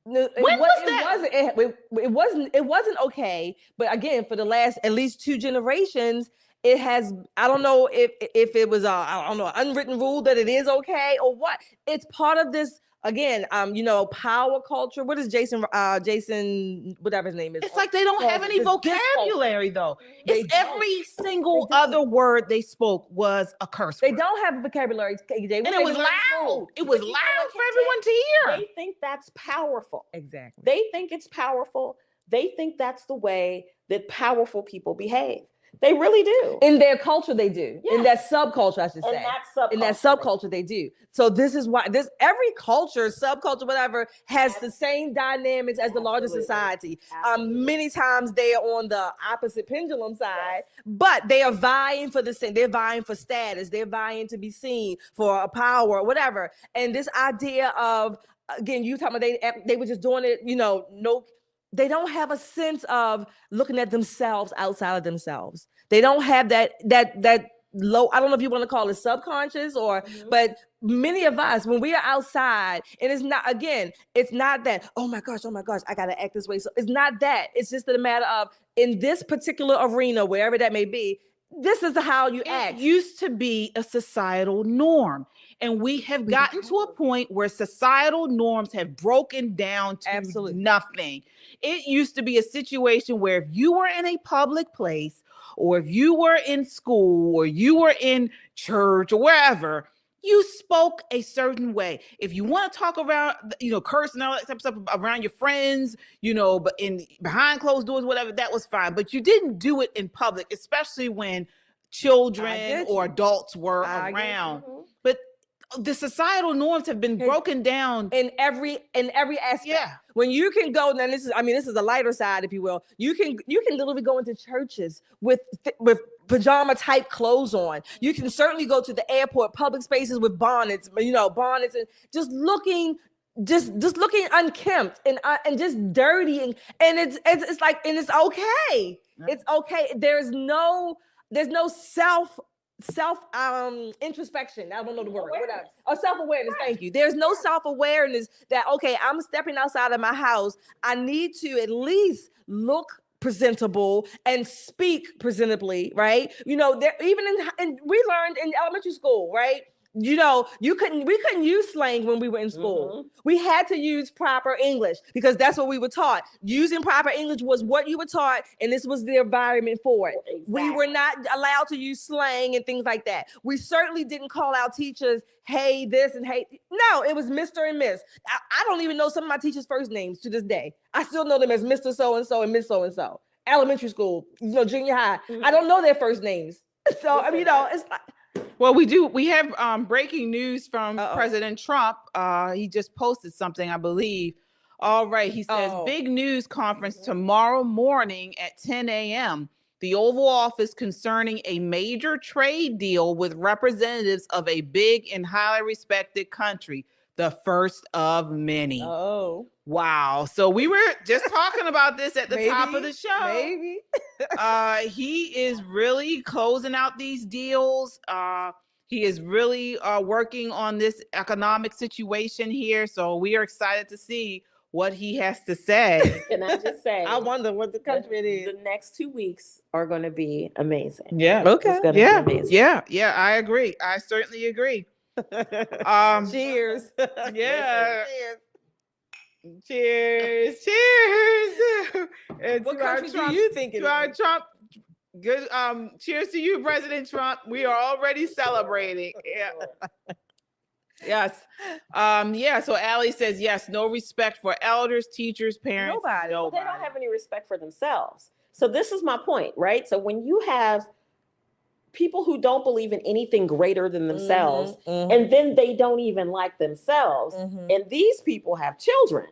No, it wasn't okay. But again, for the last at least 2 generations, it has. I don't know if it was an unwritten rule that it is okay or what. It's part of this. Again, power culture. What is Jason, whatever his name is? It's like they don't have any vocabulary, though. It's every single other word they spoke was a curse word. They don't have a vocabulary, KJ. And it was loud. It was loud for everyone to hear. They think that's powerful. Exactly. They think it's powerful. They think that's the way that powerful people behave. They really do. In their culture, they do. Yes. In that subculture, I should say. In that subculture, they do. So this is why every culture, subculture, whatever, has the same dynamics as the larger society. Many times they are on the opposite pendulum side, but they are vying for the same. They're vying for status. They're vying to be seen for a power or whatever. And this idea of, again, you talking about they were just doing it, they don't have a sense of looking at themselves outside of themselves. They don't have that low, I don't know if you want to call it subconscious but many of us, when we are outside, and it's not that, oh my gosh, I got to act this way. So it's not that. It's just a matter of, in this particular arena, wherever that may be, this is how you act. It used to be a societal norm. And we have gotten to a point where societal norms have broken down to nothing. It used to be a situation where if you were in a public place, or if you were in school, or you were in church, or wherever, you spoke a certain way. If you want to talk around, curse and all that type of stuff around your friends, but behind closed doors, whatever, that was fine. But you didn't do it in public, especially when children or adults were around. But the societal norms have been broken down in every aspect. Yeah. When you can go, now this is a lighter side, if you will. You can literally go into churches with pajama type clothes on. You can certainly go to the airport, public spaces with bonnets, bonnets, and just looking unkempt and just dirty, and it's like, and it's okay. Yeah. It's okay. There's no self introspection. I don't know the word. Or self-awareness. Right. Thank you. There's no self-awareness that, okay, I'm stepping outside of my house. I need to at least look presentable and speak presentably, right? There, even we learned in elementary school, right? We couldn't use slang when we were in school. Mm-hmm. We had to use proper English because that's what we were taught. Using proper English was what you were taught, and this was the environment for it. Exactly. We were not allowed to use slang and things like that. We certainly didn't call our teachers, hey, this and hey. No, it was Mr. and Miss. I don't even know some of my teachers' first names to this day. I still know them as Mr. So-and-so and Miss So-and-so. Elementary school, junior high. Mm-hmm. I don't know their first names. So, it's like, well, we have breaking news from President Trump. He just posted something, I believe. All right. He says, big news conference tomorrow morning at 10 a.m. The Oval Office concerning a major trade deal with representatives of a big and highly respected country. The first of many. Oh. Wow. So we were just talking about this at the top of the show. Maybe. He is really closing out these deals. He is really working on this economic situation here. So we are excited to see what he has to say. Can I just say? I wonder what the country it is. The next 2 weeks are going to be amazing. Yeah. Okay. It's going to be amazing. Yeah. I agree. I certainly agree. Cheers. Yeah. Cheers. And what country do you think it is? Trump. Good. Cheers to you, President Trump. We are already celebrating. Yeah. Yes. So Allie says yes. No respect for elders, teachers, parents. Nobody. Well, they don't have any respect for themselves. So this is my point, right? So when you have people who don't believe in anything greater than themselves, and then they don't even like themselves, and these people have children,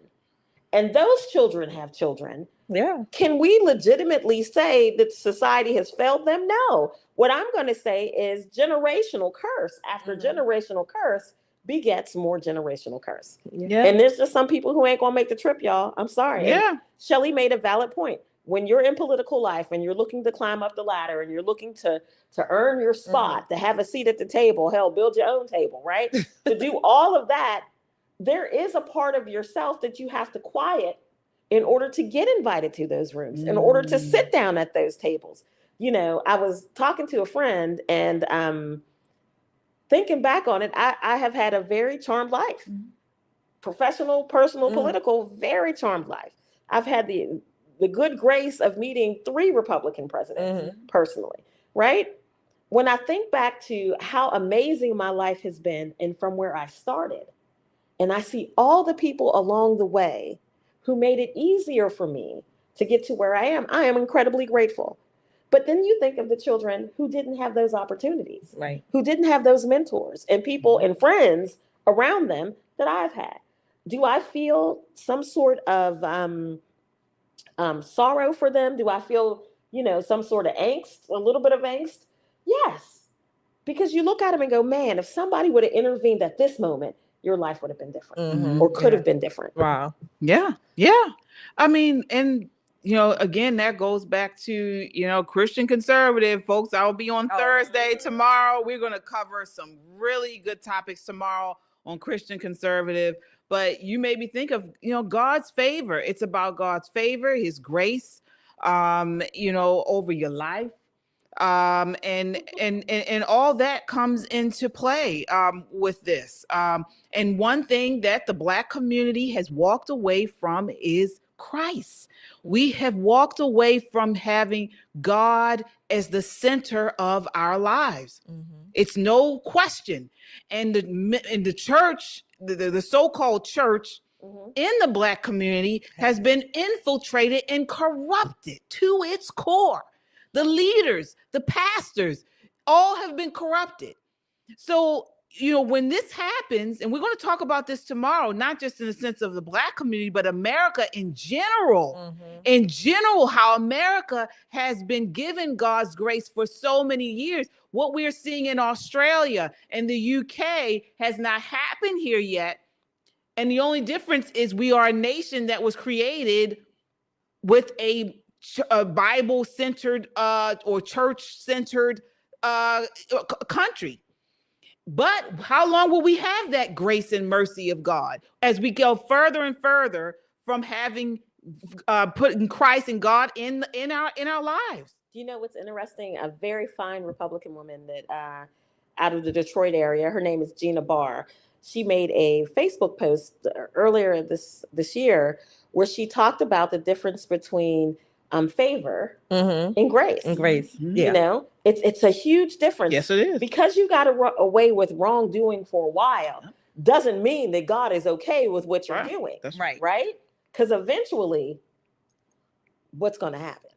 and those children have children, Yeah. Can we legitimately say that society has failed them? No. What I'm going to say is generational curse after generational curse begets more generational curse. Yeah. And there's just some people who ain't going to make the trip, y'all. I'm sorry. Yeah. And Shelley made a valid point. When you're in political life and you're looking to climb up the ladder and you're looking to earn your spot, to have a seat at the table, hell, build your own table, right? To do all of that, there is a part of yourself that you have to quiet in order to get invited to those rooms, in order to sit down at those tables. You know, I was talking to a friend and thinking back on it, I have had a very charmed life. Professional, personal, political, very charmed life. I've had the good grace of meeting 3 Republican presidents personally, right? When I think back to how amazing my life has been and from where I started, and I see all the people along the way who made it easier for me to get to where I am incredibly grateful. But then you think of the children who didn't have those opportunities, right? Who didn't have those mentors and people and friends around them that I've had. Do I feel some sort of sorrow for them? Do I feel, some sort of angst, a little bit of angst? Yes. Because you look at them and go, man, if somebody would have intervened at this moment, your life would have been different or could have been different. Wow. Yeah. Yeah. I mean, and again, that goes back to, Christian conservative folks. I'll be on Thursday tomorrow. We're going to cover some really good topics tomorrow on Christian conservative. But you made me think of, God's favor. It's about God's favor, his grace, over your life. And all that comes into play with this. And one thing that the Black community has walked away from is Christ. We have walked away from having God as the center of our lives. It's no question. And the church, the so-called church in the Black community has been infiltrated and corrupted to its core. The leaders, the pastors, all have been corrupted. So, when this happens, and we're going to talk about this tomorrow, not just in the sense of the Black community, but America in general, how America has been given God's grace for so many years. What we're seeing in Australia and the UK has not happened here yet. And the only difference is we are a nation that was created with a Bible-centered or church-centered country. But how long will we have that grace and mercy of God as we go further and further from having putting Christ and God in our lives? Do you know what's interesting? A very fine Republican woman that out of the Detroit area, her name is Gina Barr. She made a Facebook post earlier this year where she talked about the difference between favor and grace. Yeah. It's a huge difference. Yes, it is. Because you got away with wrongdoing for a while doesn't mean that God is okay with what you're doing. That's right. Because eventually, what's going to happen?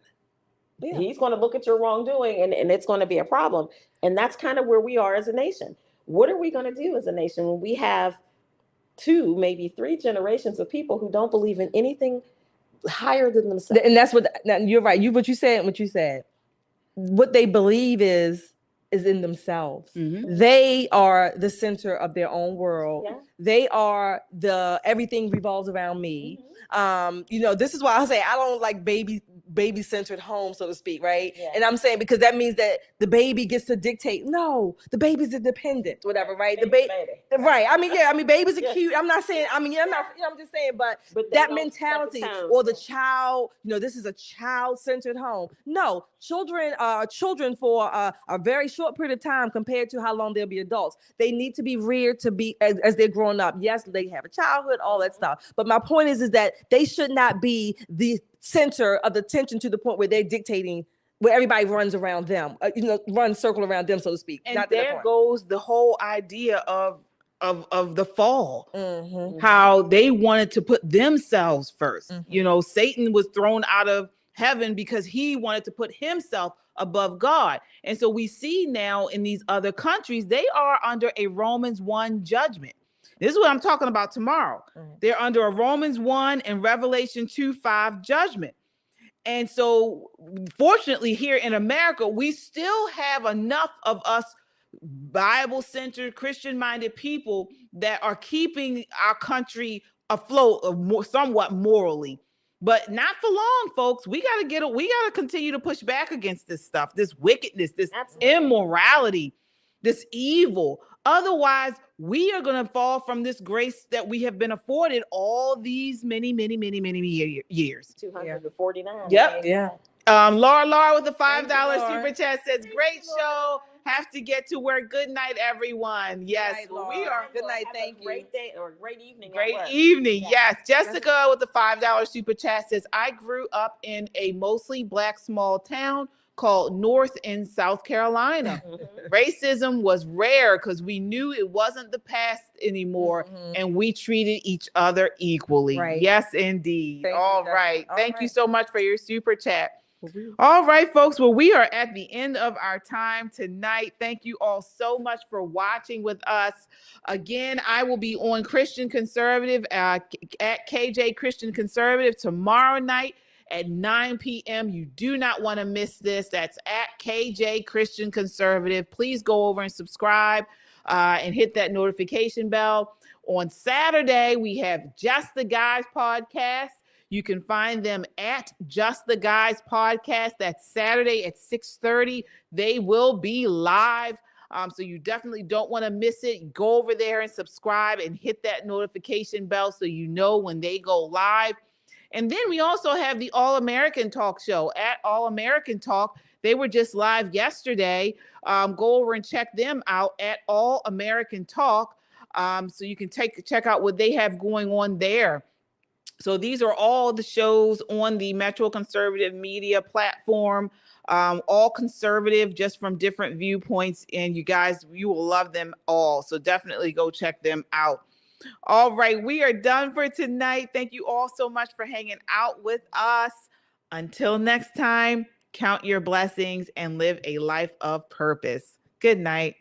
Yeah. He's going to look at your wrongdoing and it's going to be a problem. And that's kind of where we are as a nation. What are we going to do as a nation when we have 2, maybe 3 generations of people who don't believe in anything higher than themselves? And that's you're right. What you said, what they believe is in themselves. They are the center of their own world. Yeah. They are everything revolves around me. This is why I say I don't like baby-centered home, so to speak, right? Yeah. And I'm saying because that means that the baby gets to dictate. No, the baby's independent, whatever, right? Baby. Right. Babies are cute. I'm not saying. I'm just saying, but that mentality or the child. This is a child-centered home. No, children are children for a very short period of time compared to how long they'll be adults. They need to be reared to be as they're growing up. Yes, they have a childhood, all that stuff. But my point is that they should not be the center of the tension to the point where they're dictating where everybody runs around them, runs circle around them, so to speak. And there goes the whole idea of the fall, how they wanted to put themselves first. Satan was thrown out of heaven because he wanted to put himself above God. And so we see now in these other countries, they are under a Romans 1 judgment. This is what I'm talking about tomorrow. They're under a Romans 1 and Revelation 2:5 judgment. And so fortunately here in America, we still have enough of us Bible-centered, Christian-minded people that are keeping our country afloat somewhat morally. But not for long, folks. We got to continue to push back against this stuff, this wickedness, this immorality, this evil. Otherwise, we are going to fall from this grace that we have been afforded all these many years. 249. Yep. Yeah. Laura with the $5 super chat says, great show. Have to get to work. Good night, everyone. Yes, we are. Good night. Thank you. Great day or great evening. Great evening. Yes. Jessica with the $5 super chat says, I grew up in a mostly Black small town called North in South Carolina. Racism was rare because we knew it wasn't the past anymore, and we treated each other equally. Right. Yes, indeed. All right. Thank you so much for your super chat. Mm-hmm. All right, folks. Well, we are at the end of our time tonight. Thank you all so much for watching with us. Again, I will be on Christian Conservative at KJ Christian Conservative tomorrow night at 9 p.m. You do not want to miss this. That's at KJ Christian Conservative. Please go over and subscribe and hit that notification bell. On Saturday, we have Just the Guys podcast. You can find them at Just the Guys podcast. That's Saturday at 6:30. They will be live. So you definitely don't want to miss it. Go over there and subscribe and hit that notification bell so you know when they go live. And then we also have the All American Talk show at All American Talk. They were just live yesterday. Go over and check them out at All American Talk. So you can check out what they have going on there. So these are all the shows on the Metro Conservative Media platform, all conservative, just from different viewpoints. And you guys, you will love them all. So definitely go check them out. All right, we are done for tonight. Thank you all so much for hanging out with us. Until next time, count your blessings and live a life of purpose. Good night.